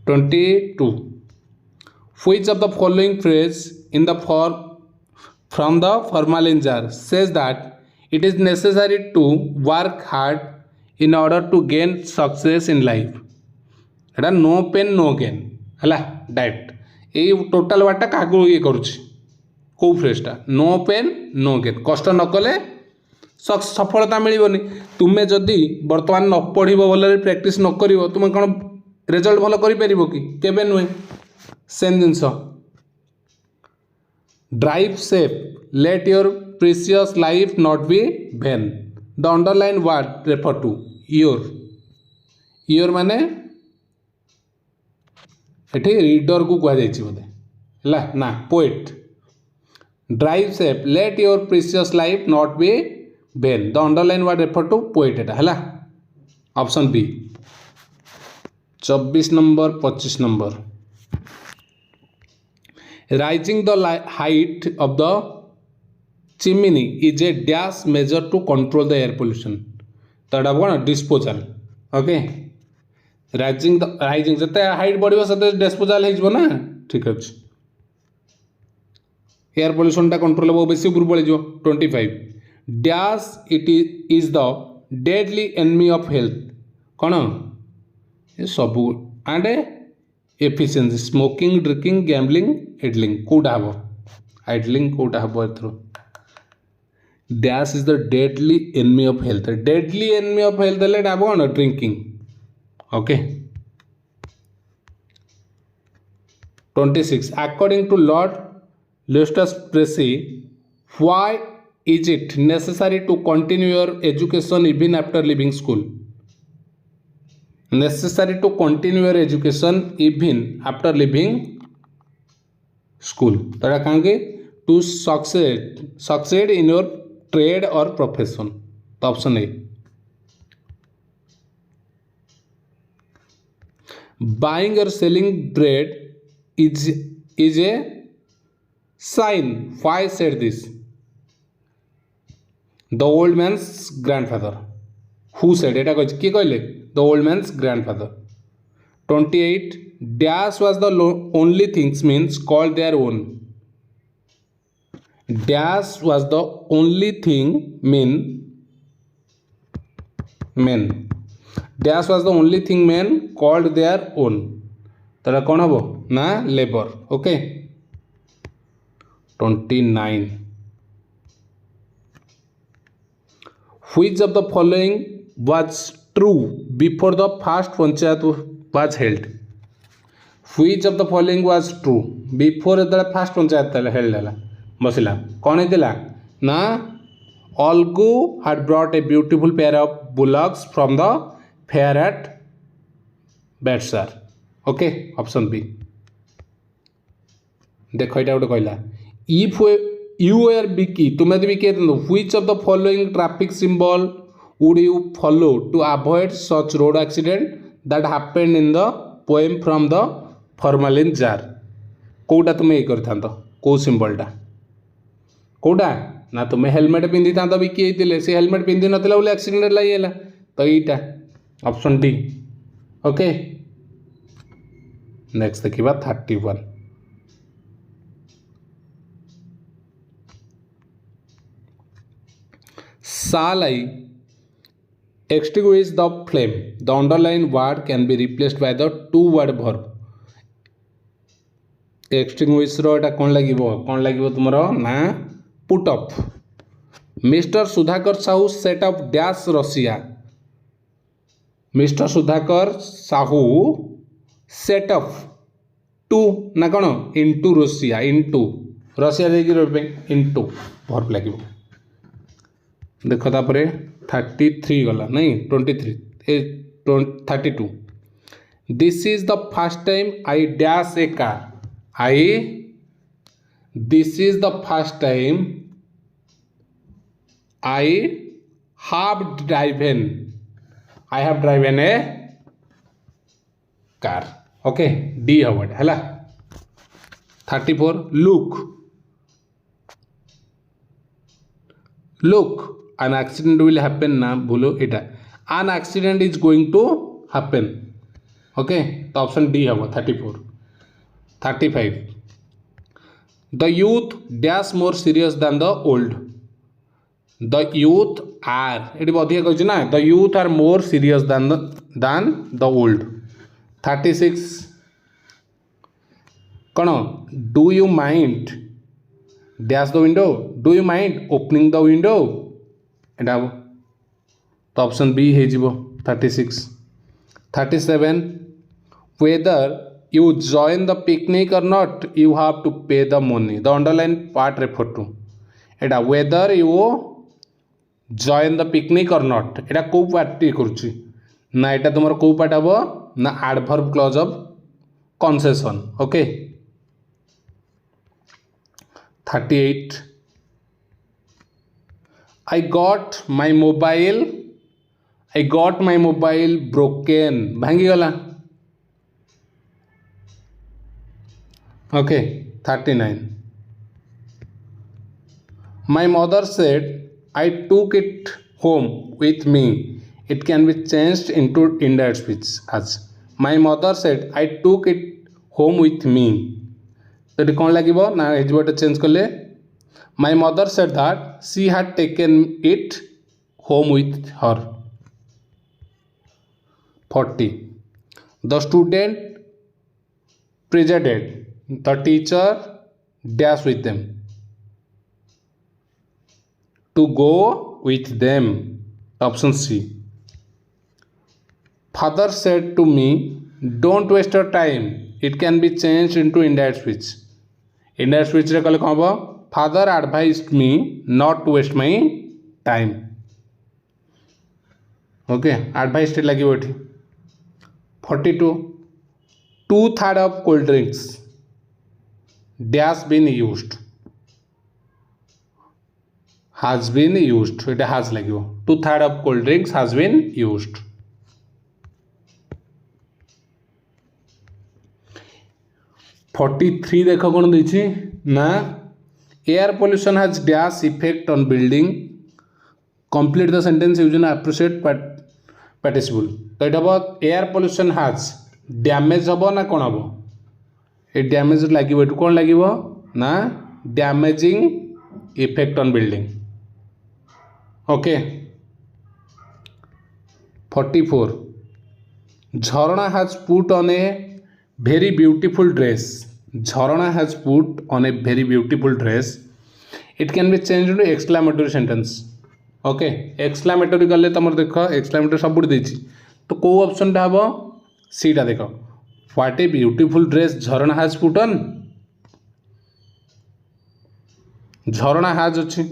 22 which of the following phrase in the from the formalin jar says that it is necessary to work hard in order to gain success in life Etah no pain no gain है direct ये total वार्डटा क्या ये करुच्ची कौ फ्रेजटा no pain no gain कष्ट न कले सफलता मिलनी तुम्हें जदि बर्तमान न पढ़ भल प्रैक्टिस न कर तुम कौन रिजल्ट भल कर कि केबे नुहे सेम जिनस drive safe let your precious life not be vain the underline word refer to your माने एठी रीडर को कह बोधे है ना poet drive safe let your precious life not be vain the underline word refer to poet एटा है option B 24 number 25 number raising the height of the chimney is a dash measure to control the air pollution तो यहाँ कौन disposal okay raising जिते height बढ़ से disposal हो ठीक अच्छे एयर पोल्यूशन टा कंट्रोल हम बेस ऊपर पड़ 25 dash it is the deadly enemy of health कौन ये सब and efficiency smoking drinking gambling idling कौटा हम आइडलिंग कौटा हम एथर dash is the deadly enemy of health deadly enemy of health है कौन drinking okay 26 according to Lord Eustace Percy why is it necessary to continue your education even after living school necessary to continue your education even after leaving school तो एटा कहीं to succeed in your trade or profession तो option A buying or selling bread is a sign why said this the old man's grandfather who said एटा किए कहले the old man's grandfather 28 dash was the only things means called their own dash was the only thing men dash was the only thing men called their own तो कौन हम ना labour okay 29 which of the following was true before the first panchayat was held which of the following was true before the first panchayat held hela बसला कौन है ना Olgu had brought a beautiful pair of bullocks from the fair at Bedsar okay option B देखो ये गोटे कहला if you were Vicky तुम यदि Vicky which of the following traffic symbol would you follow to avoid such road accident that happened in the poem from the formalin jar Kota तुम ये करथांत को सिंबलटा कोटा ना तुम हेलमेट पिंधि था Vicky होते से हेलमेट पिंधि नथिला बोले एक्सीडेंट लगे तो यहीटा ऑप्शन डी ओके नेक्स्ट देखिबा 31 shall I extinguish the flame the underlined word can be replaced by the two word verb extinguish रो एटा कौन लगिवो तुमरो ना put up Mr. Sudhakar Sahu set up dash Russia Mr. Sudhakar Sahu set up to ना कौन into Russia into Russia देखिए into verb लगिवो देखो तापरे 33 गला नहीं 32 this is the first time I dash A car this is the first time I have driven A car okay D Howard है 34 look an accident will happen ना बोलो इटा an accident is going to happen okay तो option D हम 34 35 the youth dash more serious than the old the youth are ये अधिक कहूँ ना the youth are more serious than the old 36 कौन do you mind dash the window do you mind opening the window एटा तो option B है 36 37 whether you join the picnic or not you have to pay the money the underline part refer to Etah whether you join the picnic or not एटा को part करुच्ची ना एटा तुम को part हम ना adverb clause of concession okay 38 I got my mobile broken भांगी गला okay 39 my mother said I took it home with me it can be changed into indirect speech as my mother said I took it home with me तो ये कौन लगे ना एजवर्ड change कले My mother said that she had taken it home with her. 40. The student presided. The teacher dash with them. To go with them. Option C. Father said to me, don't waste your time. It can be changed into indirect speech. Indirect speech रे कले कौन हम Father advised me not to waste my time. Okay, advice टे लगी बैठी 42 2/3 of cold drinks dash been used has been used it has लगे 2/3 of cold drinks has been used 43 देख कौन देछि ना air pollution has dash effect on building complete the sentence using appropriate participle तो ये हम एयर पोल्यूशन has डैमेज हम ना कौन हम ये डैमेज लगे कौन लगे ना damaging effect on building okay 44 Jharna has put on a very beautiful dress Jharna has put on a very beautiful dress it can be change to exclamatory sentence okay exclamatory गले तुम देख एक्सक्लामेटरी सब देती तो कौ ऑप्शन टा हम सीटा देख what a beautiful dress Jharna has put on Jharna has अच्छी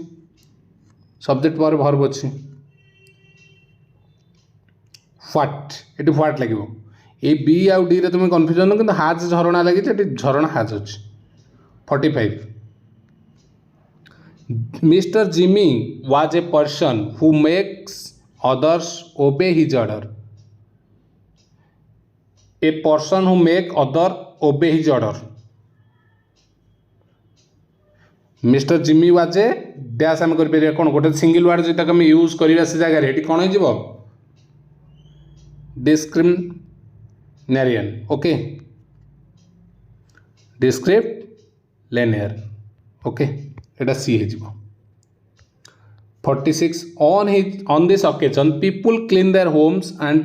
सब्जेक्ट पर वर्ब अच्छी व्हाट ये व्हाट लगे ये बी आउ डी रे तुम कन्फ्यूजन कि हाज झरणा लगे झरणा हाज अच्छी 45 mister Jimmy was A person who makes others ओबे his order A person who make other ओबे his order mister Jimmy was A dash आम कर कौन गोटे सिंगल वार्ड जो आम यूज करवा से जगह ये कौन हो डिस्क्रिमिनेरियन ओके डिस्क्रिप्लेनियर ओके एटा सी हो 46 on this occasion people clean their homes and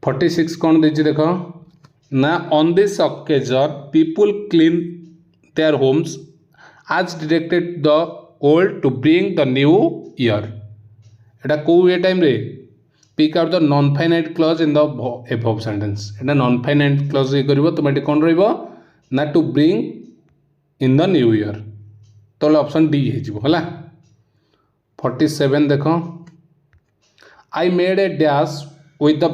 46 कौन देछि देखो ना on this occasion people clean their homes आज directed the old to bring the new year एटा को ए टाइम रे pick out the non finite clause in the above sentence एटा non finite clause ये करबो तुम एटी कोन रहइबो ना to bring in the new year तो ऑप्शन डी हे जिवो हला 47 देखो I made a dash with the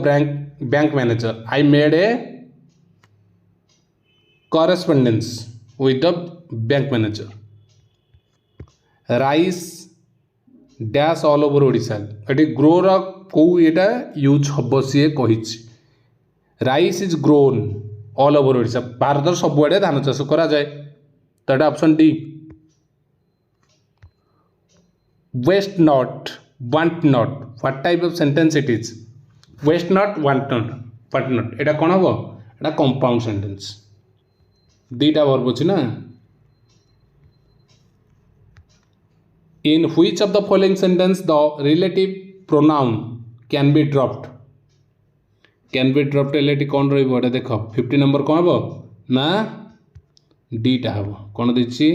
bank manager I made a correspondence with the bank manager rice dash all over Odisha एटी ग्रो रा को एटा यूज हबो सी कहिछि rice is grown all over Odisha भारत सब आड़े धान चाष करा जाए तो एटा option D waste not want not what type of sentence it is waste not want not want not एटा कोन हबो एटा कंपाउंड सेंटेंस दीटा वर्ब अच्छी ना in which of the following sentence the relative pronoun can be dropped LT कौन रहा देख 50 number कौन हम ना डीटा हम कौन देछि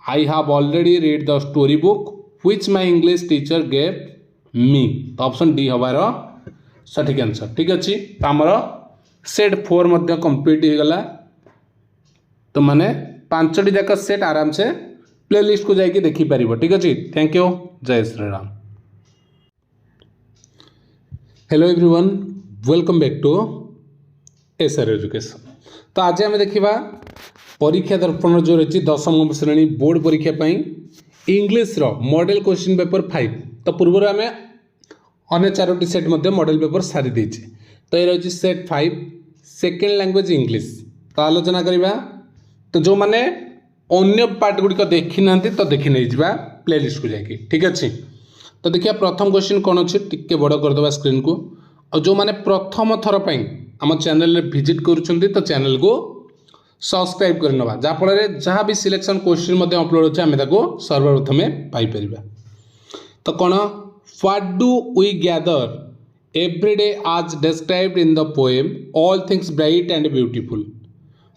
I have already read the story book which my English teacher gave me तो ऑप्शन डी हबार सठिक आंसर ठीक अच्छी तो आमर सेट 4 मध्य कंप्लीट हो गला तो माने 5टी जाक सेट आराम से प्लेलिस्ट को जाके देखिपार ठीक अच्छे थैंक यू जय Shri Ram hello everyone welcome back to SR education तो आज आम देखा परीक्षा दर्पण जो रही 10वीं श्रेणी बोर्ड परीक्षा इंग्लिश मॉडल क्वेश्चन पेपर 5 तो पूर्व आम अन्य 4टी सेट मॉडल पेपर सारी देचे तो ये रही सेट 5 सेकेंड लैंग्वेज इंग्लिश तो आलोचना करवा तो जो मैंने अन्य पार्ट गुड़िक देखी ना तो देखी नहीं जा प्लेलिस्ट को जाकि ठीक अच्छे तो देखिए प्रथम क्वेश्चन कौन अच्छे टिके बड़ करदे स्क्रीन को और जो मैंने प्रथम थर आम चैनल विजिट कर तो चैनल को सब्सक्राइब कर नवा जहाँफल जहाँ भी सिलेक्शन क्वेश्चन अपलोड अच्छे आम सर्वप्रथम पाइपर तो कौन what do we gather every day आज described in the poem all things bright and beautiful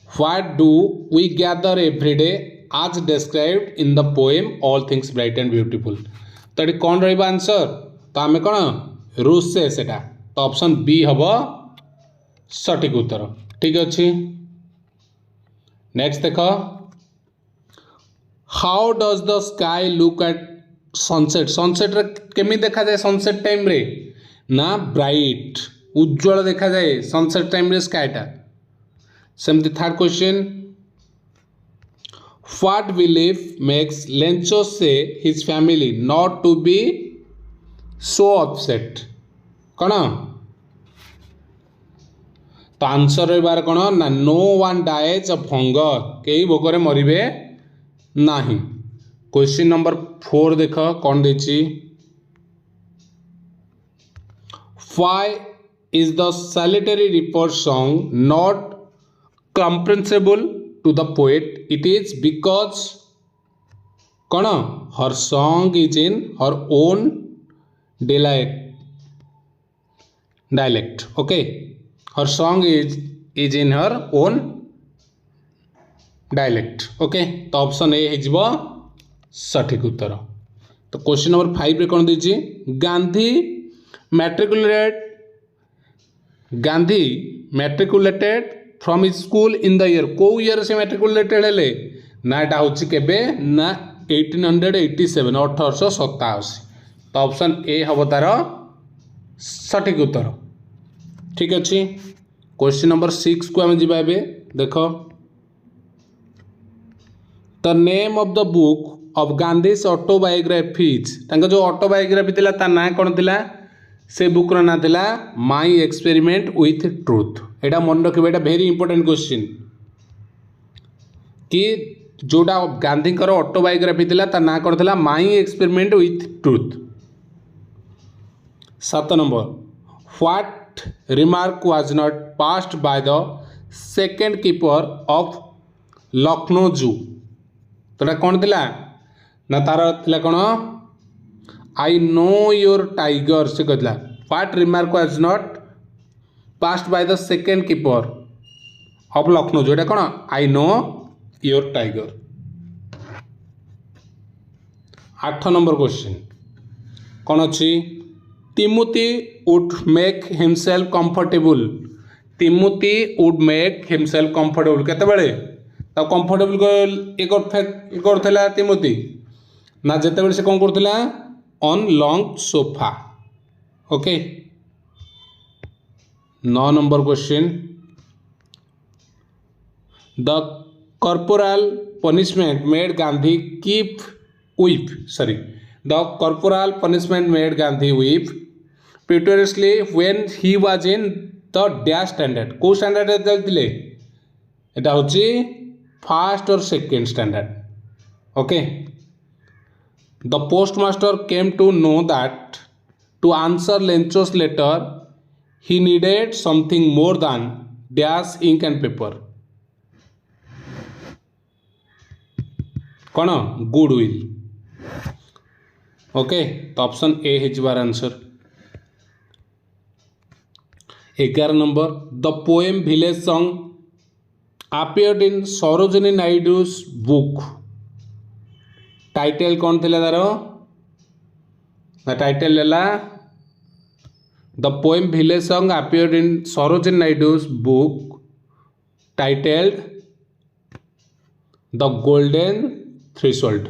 What do we gather every day as described in the poem All Things Bright and Beautiful? तो ये कौन रही answer तो आम कौन रूस से सेटा तो ऑप्शन बी हम सठिक उत्तर ठीक अच्छे नेक्स्ट देख how does the sky look at sunset sunset केमी देखा जाए सनसेट टाइम रे ना ब्राइट उज्जवल देखा जाए सनसेट टाइम रे स्काईटा सेमती third question what belief makes Lencho say his family not to be so upset कौन तो आंसर रही कौन ना no one dies of hunger कई भोकरे मरबे नाही क्वेश्चन नंबर 4 देख कौन देछि why is the solitary reaper song not comprehensible to the poet it is because कौन her song is in her own dialect okay her song is in her own dialect okay तो option A हो सठिक उत्तर तो question number 5 रे कौन देछि Gandhi matriculated from his school in the year को year से मैट्रिकुलेटेड हेले ना एटा होछि केबे ना 1887 1887 तो ऑप्शन ए हम तार सठिक उत्तर ठीक अच्छे क्वेश्चन नंबर 6 को आम जा देख the name of the book of Gandhi's autobiographies जो ऑटोबायोग्राफी थिला ता ना कौन थिला से बुक रो ना थिला माई एक्सपेरिमेंट विथ ट्रुथ एटा मन रखिबे एटा वेरी इंपोर्टेंट क्वेश्चन कि जोटा गांधी ऑटोबायोग्राफी थिला ता ना कौन थिला my experiment with truth 7 number what remark was not passed by the second keeper of Lucknow जू तो कौन थिला ना तार थिला कौन आई नो योर टाइगर से कहला what remark was not passed by the second keeper of Lucknow जो कौन I know your tiger 8 number question कौन अच्छी Timothy would make himself comfortable. Timothy would make himself comfortable. केते बड़े तो comfortable को एक और थला Timothy ना जेते बड़े से कौन करथला on long sofa. Okay. 9 number question. The corporal punishment made Gandhi keep whip. Sorry. The corporal punishment made Gandhi weep furiously when he was in the dash standard. को स्टैंडर्ड चलते एटा होची फर्स्ट और second standard okay the postmaster came to know that to answer Lencho's letter he needed something more than dash ink and paper कौन goodwill okay तो option A है answer 11 number the poem village song appeared in Sarojini Naidu's book title कौन थिला तार ना title लेला the poem village song appeared in Sarojini Naidu's book titled the golden threshold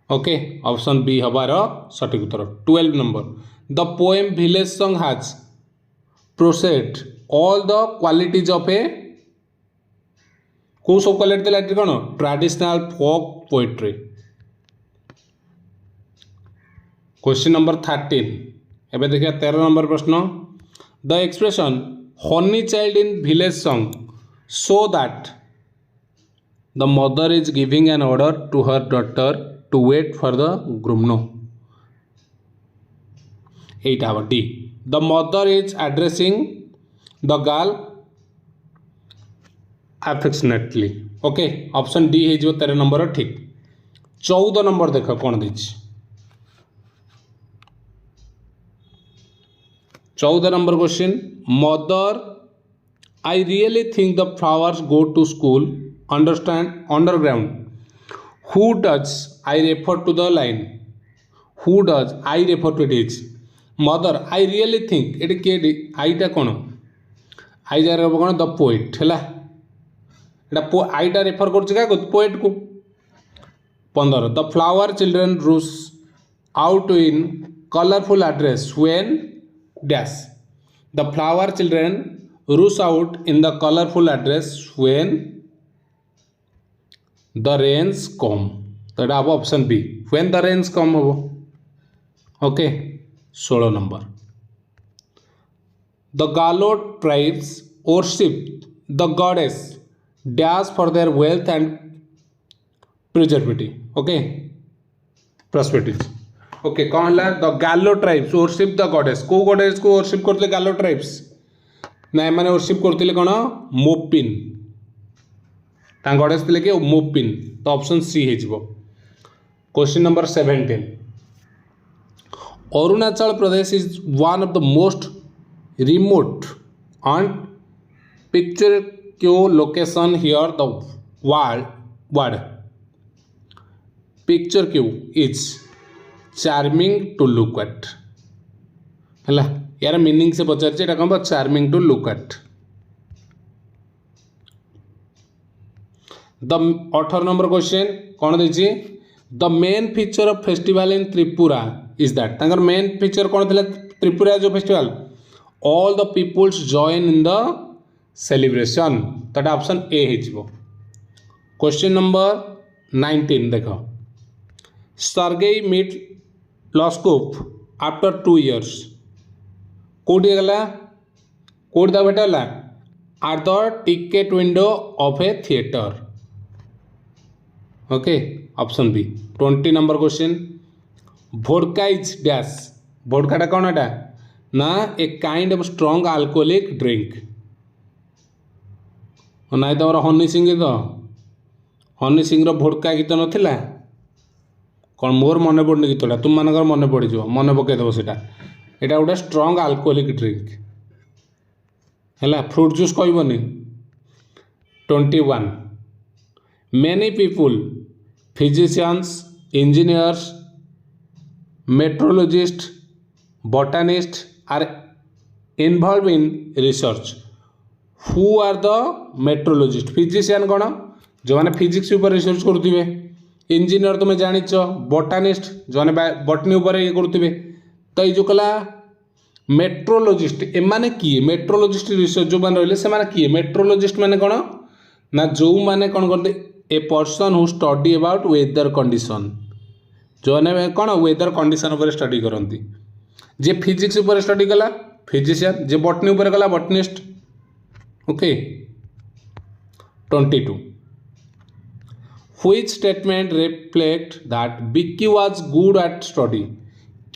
okay option B हबार सठिक उत्तर 12 number the poem village song has possessed all the qualities of a को सब क्वालिटी देला कौन traditional folk poetry question number 13 एबे देखिए 13 number प्रश्न the expression honey child in village song so that the mother is giving an order to her daughter to wait for the ग्रूमनो एटा D the mother is addressing the girl affectionately okay option D है जो 13 number ठीक 14 number देख कौन दी 14 number question mother I really think the flowers go to school understand underground who does I refer to the line who does I refer to it is mother I really think ये किए आईटा कौन I जार कौन the poet है आईटा refer कर poet को 15 the flower children rush out in colourful dresses when dash the flower children rush out in the colorful address when the rains come. तो এটা হব option B when the rains come হব। Okay 16 number the Galo tribes worship the goddess dash for their wealth and prosperity। Okay prosperity। Okay कौन है the गालो tribes worship the goddess को goddess को worship करते गालो ट्राइब्स ना एमाने वर्शिप करते कौन मोपिन ता गॉडेस थे कि मोपिन तो ऑप्शन सी हो। Question number 17 Arunachal Pradesh is one of the most remote and picturesque location here the world picturesque is charming to look at है यार मीनिंग से पचार कौन charming to look at. The 18 number question कौन देछि the main feature of festival in Tripura is that तांकर main feature कौन थिला त्रिपुरा जो festival all the peoples join in the celebration तो ऑप्शन ए हो। क्वेश्चन नंबर 19 देख सर्गेई मीट लॉस्कोप आफ्टर 2 years कौटी गला कौटी दा भेटला at the ticket window of a theatre. Okay option B. 20 number question vodka is dash वोडकाटा कौन एटा ना a kind of strong alcoholic drink ना तुम हनी सिंह गीत हनी सिंह वोडका गीत नाला कौन मोर मन पड़नी गीतटा तुम मान मन पड़ मन पकईदेव से यहाँ गोटे स्ट्रॉन्ग अल्कोहलिक ड्रिंक है फ्रूट जूस कहबनी। 21 many people physicians engineers meteorologists botanists are involve in research who are the meteorologist physician कौन जो मैंने फिजिक्स ऊपर रिसर्च करुवे इंजीनियर तुम्हें जानिच बॉटनिस्ट जो बटनी उपर ये करुवे तो ये जो कला मेट्रोलॉजिस्ट एमाने किए मेट्रोलॉजिस्ट रिसर्च जो मैंने रही से किए मेट्रोलॉजिस्ट मैंने कौन ना जो मैंने कौन करते a person who study about weather condition जो मैंने कौन वेदर कंडीशन उपर स्टडी करती जे फिजिक्स उपर स्टडी कला फिजिशियन जे बटनी उपर कला botanist. Okay 22 Which statement reflect that Vicky was good at study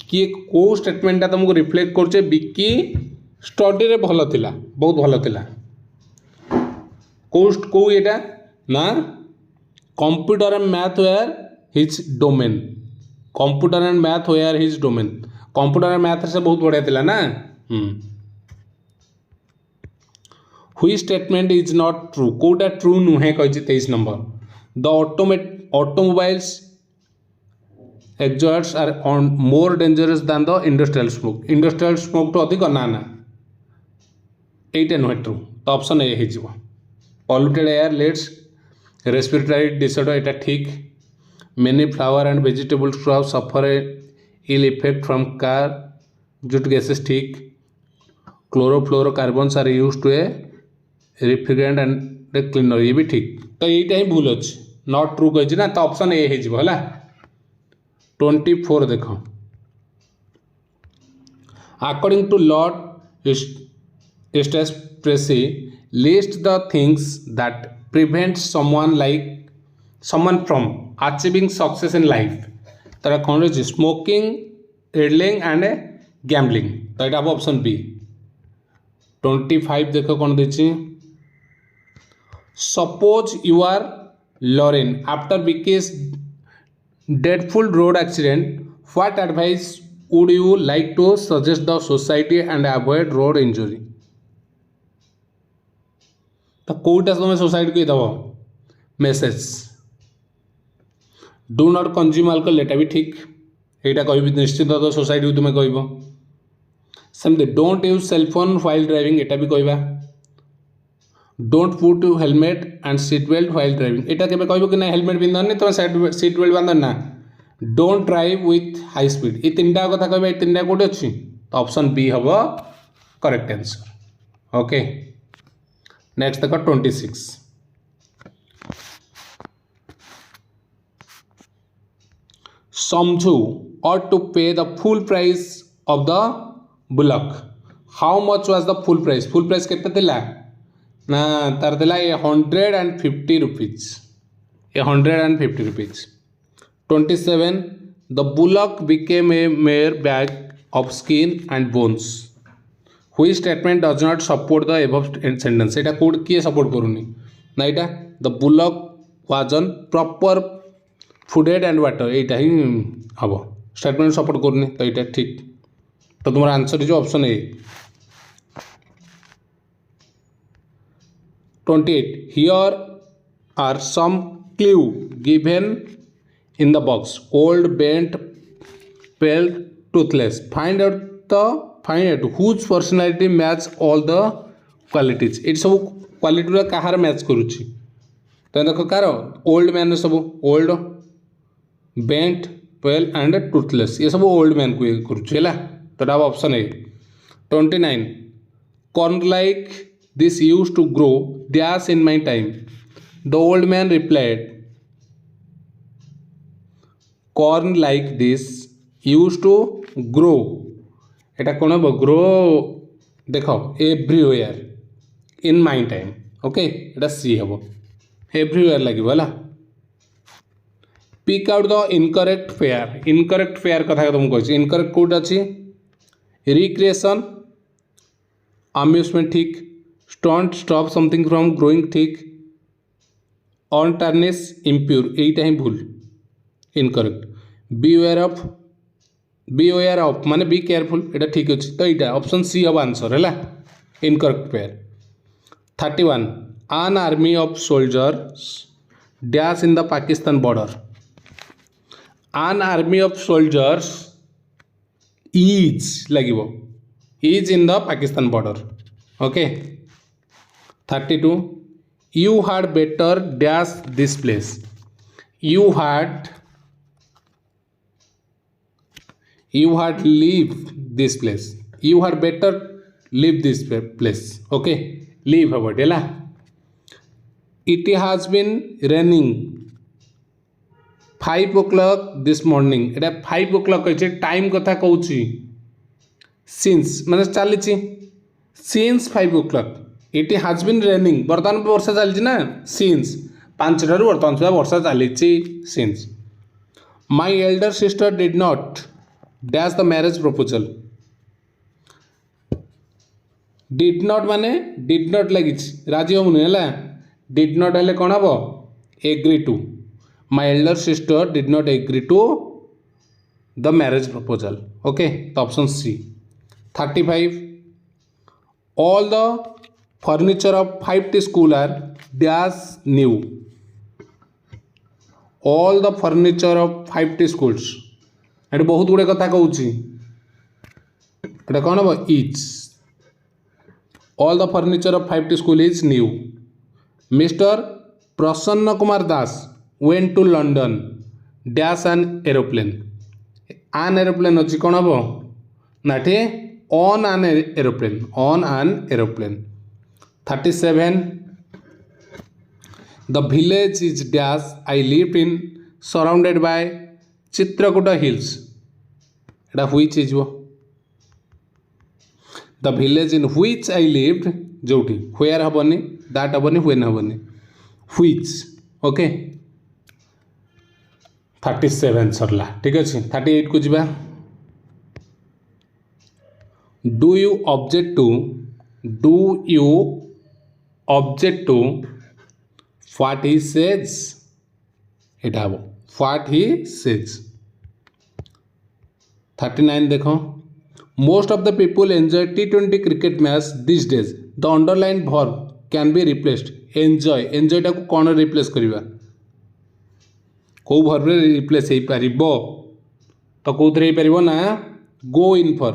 किए को स्टेटमेंटा तुमको रिफ्लेक्ट करछे विकी स्टडी रे भलो थिला बहुत भलो थिला को एटा ना computer and math were his domain computer and math were his domain computer and math से बहुत बढ़िया थिला ना। Which statement is not true कोटा ट्रू नुहे कहि 23 number the automobiles exhausts are more dangerous than the industrial smoke तो अधिक ना ना एटा नुहे ट्रू तो ऑप्शन ए हो। polluted air leads respiratory disorder एटा ठीक many flower and vegetable crops suffer a ill effect from car jute gases ठीक chlorofluorocarbons are used to a refrigerant and a cleaner ये भी ठीक तो यहीटा ही भूल अच्छे नॉट ट्रू कही ना तो ऑप्शन ए है। 24 देख अकॉर्डिंग टू लॉर्ड एस्टेस्प्रेसी list the things that prevent someone from achieving success in life तो कौन रही स्मोकिंग रिडलिंग एंड गैम्बलिंग तो यहाँ ऑप्शन बी। 25 देख कौन देछि Suppose you are Lauren after Vicky's dreadful road accident. What advice would you like to suggest the society and avoid road injury? तो कोटा तुम्हें सोसाइटी को दब message do not consume alcohol एटा भी ठीक एटा कहि निश्चित तो सोसाइटी को तुम्हें कहब सेमती don't use cellphone while driving एटा भी कहबा don't put helmet and seat belt while driving एटा केबे कहबो कि ना हेलमेट पिंधनी तुम सीट बेल्ट बांधन ना don't drive with high speed ये तीन टा कथा कहबा ये तीन टा कोटे अछि तो ऑप्शन बी हबो करेक्ट आंसर। ओके नेक्स्ट देखो 26 Samju ought to pay the full price of the bullock. How much was the full price? Full price केते थिला ना तार थिला 150 rupees 150 rupees 27 The bullock became a mere bag of skin and bones. Which statement does not support the above sentence? এটা code কি support করুনি না এটা the bullock was on proper fooded and water এইটা হি হব স্টেটমেন্ট সাপোর্ট করুনি তো এইটা ঠিক তো তোমার answer is option A 28 Here are some clue given in the box old bent pale toothless find out whose personality match all the qualities it सब quality रा कहार मैच करूची तो देखो कार ओल्ड मैन सब old bent pale and toothless ये सब ओल्ड मैन को करूची है तो डाब option A 29 corn like this use to grow dash in my time the old man replied corn like this use to grow এটা কোন হবো গ্রো দেখো everywhere in my time okay এটা সি হবো এভরিওয়ার লাগিব হলা পিক আউট দ incorrect pair কথা তুমি কইছি ইনকরেক্ট কোড আছে রিক্রিয়েশন अम्यूजमेंट ठीक स्टॉप समथिंग फ्रॉम ग्रोइंग ठीक अनटार्निश इम्प्योर एटा ही भूल इनकरेक्ट बी अवेयर ऑफ माने बी केयरफुल एटा ठीक अच्छे तो यहाँ ऑप्शन सी हम आंसर है incorrect pair 31 an army of soldiers dash in the Pakistan border an army of soldiers is लगिबो is in the Pakistan border okay 32 you had better dash this place you had leave this place you had better leave this place okay leave habo dela it has been raining 5 o'clock this morning eta 5 o'clock कहै time कथा कहूची since माने चली since 5 o'clock it has been raining बर्तमान वर्षा चली ना since 5 टारू बर्तमान सुधा वर्षा चली since my elder sister did not dash the marriage proposal did not माने did not लगी राजी होमुनी है did not हेले कौन हम agree to my elder sister did not agree to the marriage proposal okay तो option C 35 all the furniture of 5T school are dash new all the furniture of 5T schools एट बहुत गुड़े कथा कहूँ कौन हम is all the furniture of 5T school is new mister Prasanna Kumar Das went to London dash an aeroplane अच्छी कौन हम ना on an aeroplane 37 the village is dash I live in surrounded by Chitrakoot hills एटा which is the village in which I lived जोटी where हबनी that हबनी when हबनी which okay 37 Sarla ठीक अच्छे 38 को जीवा do you object to what he says एटा हबो what he says 39 देखो most of the people enjoy T20 cricket match these days the underlined verb can be replaced enjoy टा को कौन रिप्लेस करिवा को verb रे रिप्लेस हे परिबो तो कोथरे हे परिबो ना go in for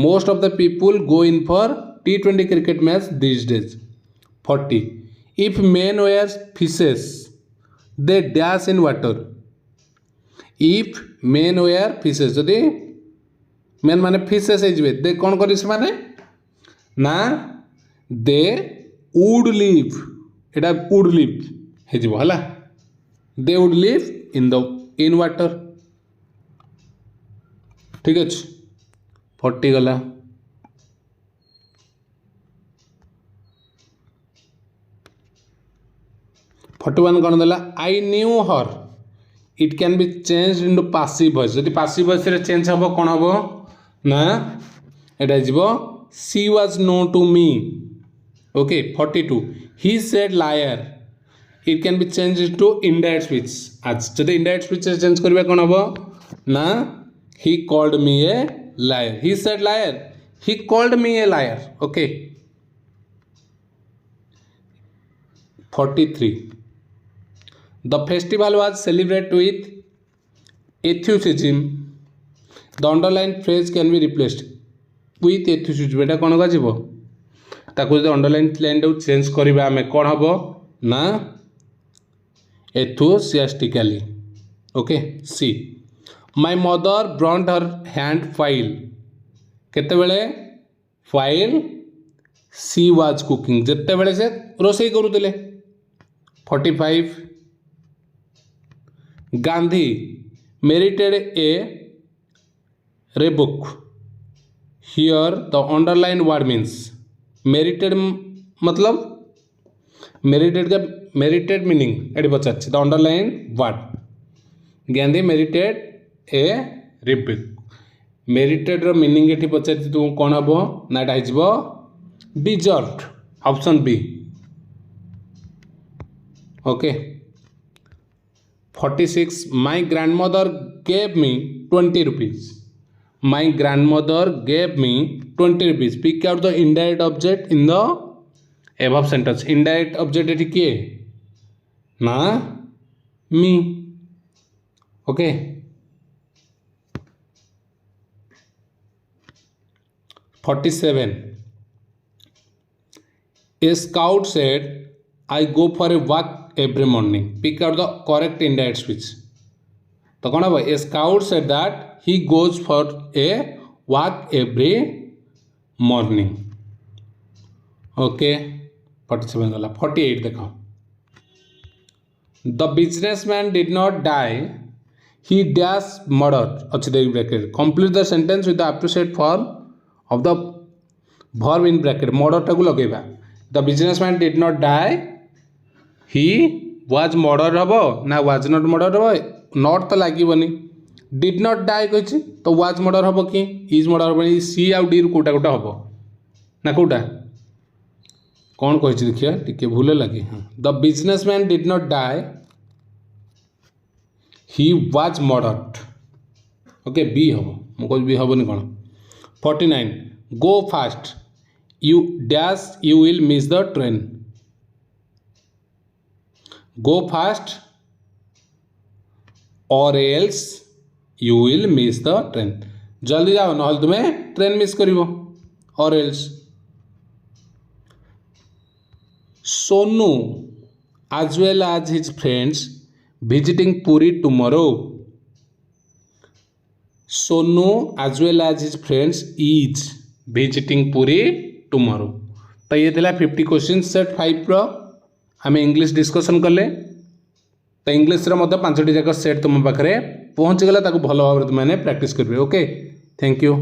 most of the people go in for T20 cricket match these days 40 if men wear fishes they dash in water if men were fishes जदि men माने fishes हे जिवे दे कोन करिस माने ना दे वुड लिव एटा वुड लिव हे जीवो हला they would live in water ठीक अच्छे 40 गला 41 कौन देला I knew her it can be change into passive voice जदि पासिव वॉइस रे चेंज हबो कोन हबो ना एटा जीवो she was known to me okay 42 he said lawyer it can be change into indirect speech आज जदि इनडायरेक्ट स्पीच रे चेंज करबा कोन हबो ना he called me a liar he said liar he called me a liar okay 43 the festival was celebrated with enthusiasm the underlined phrase can be replaced with enthusiasm एटा कोन का जीवो ताको जे underline line दो change करबा हमें कोन हबो ना enthusiastically okay see my mother brought her hand file केते बेले फाइल सी वाज कुकिंग जेते बेले से रोसई करूले 45 Gandhi merited a rebuke here the underline word means merited मतलब मेरिटेड मीनिंग एटी पचार the underline word Gandhi merited a rebuke merited रो meaning एठी पचारि तू कोन हबो ना एटा हिजबो deserved option B okay 46 my grandmother gave me 20 rupees my grandmother gave me 20 rupees pick out the indirect object in the above sentence indirect object एठी के ना me okay 47 a scout said I go for a walk every morning pick out the correct indirect speech तो कौन है a scout said that he goes for a walk every morning okay 47 गला 48 देखो the businessman did not die he dash murdered अच्छे देख bracket complete the sentence with the appropriate form of the verb in bracket murder टाकू लगेबा the businessman did not die he was murdered हबो ना was not murdered हबो not तो लागिबनी did not die कहिछि तो was murdered हबो कि is murdered हबो सी आउ डी कोटा कोटा हबो ना कोटा कौन कहिछि देखिया टिके भूले लागे the businessman did not die he was murdered okay b हबो मो कोइ b हबोनी cone 49 go fast you dash you will miss the train go fast or else you will miss the train जल्दी जाओ ना तुम्हें ट्रेन मिस करिवो or else Sonu as well as his friends visiting Puri tomorrow Sonu as well as his friends is visiting Puri tomorrow तो ये थिला 50 question set 5 रो हमें English discussion कले तो इंग्लिश रो मते 5टी जाक सेट तुम पाखरे पहुंच गला ताको भलो भाबरे तुम माने प्रैक्टिस करबे ओके थैंक यू।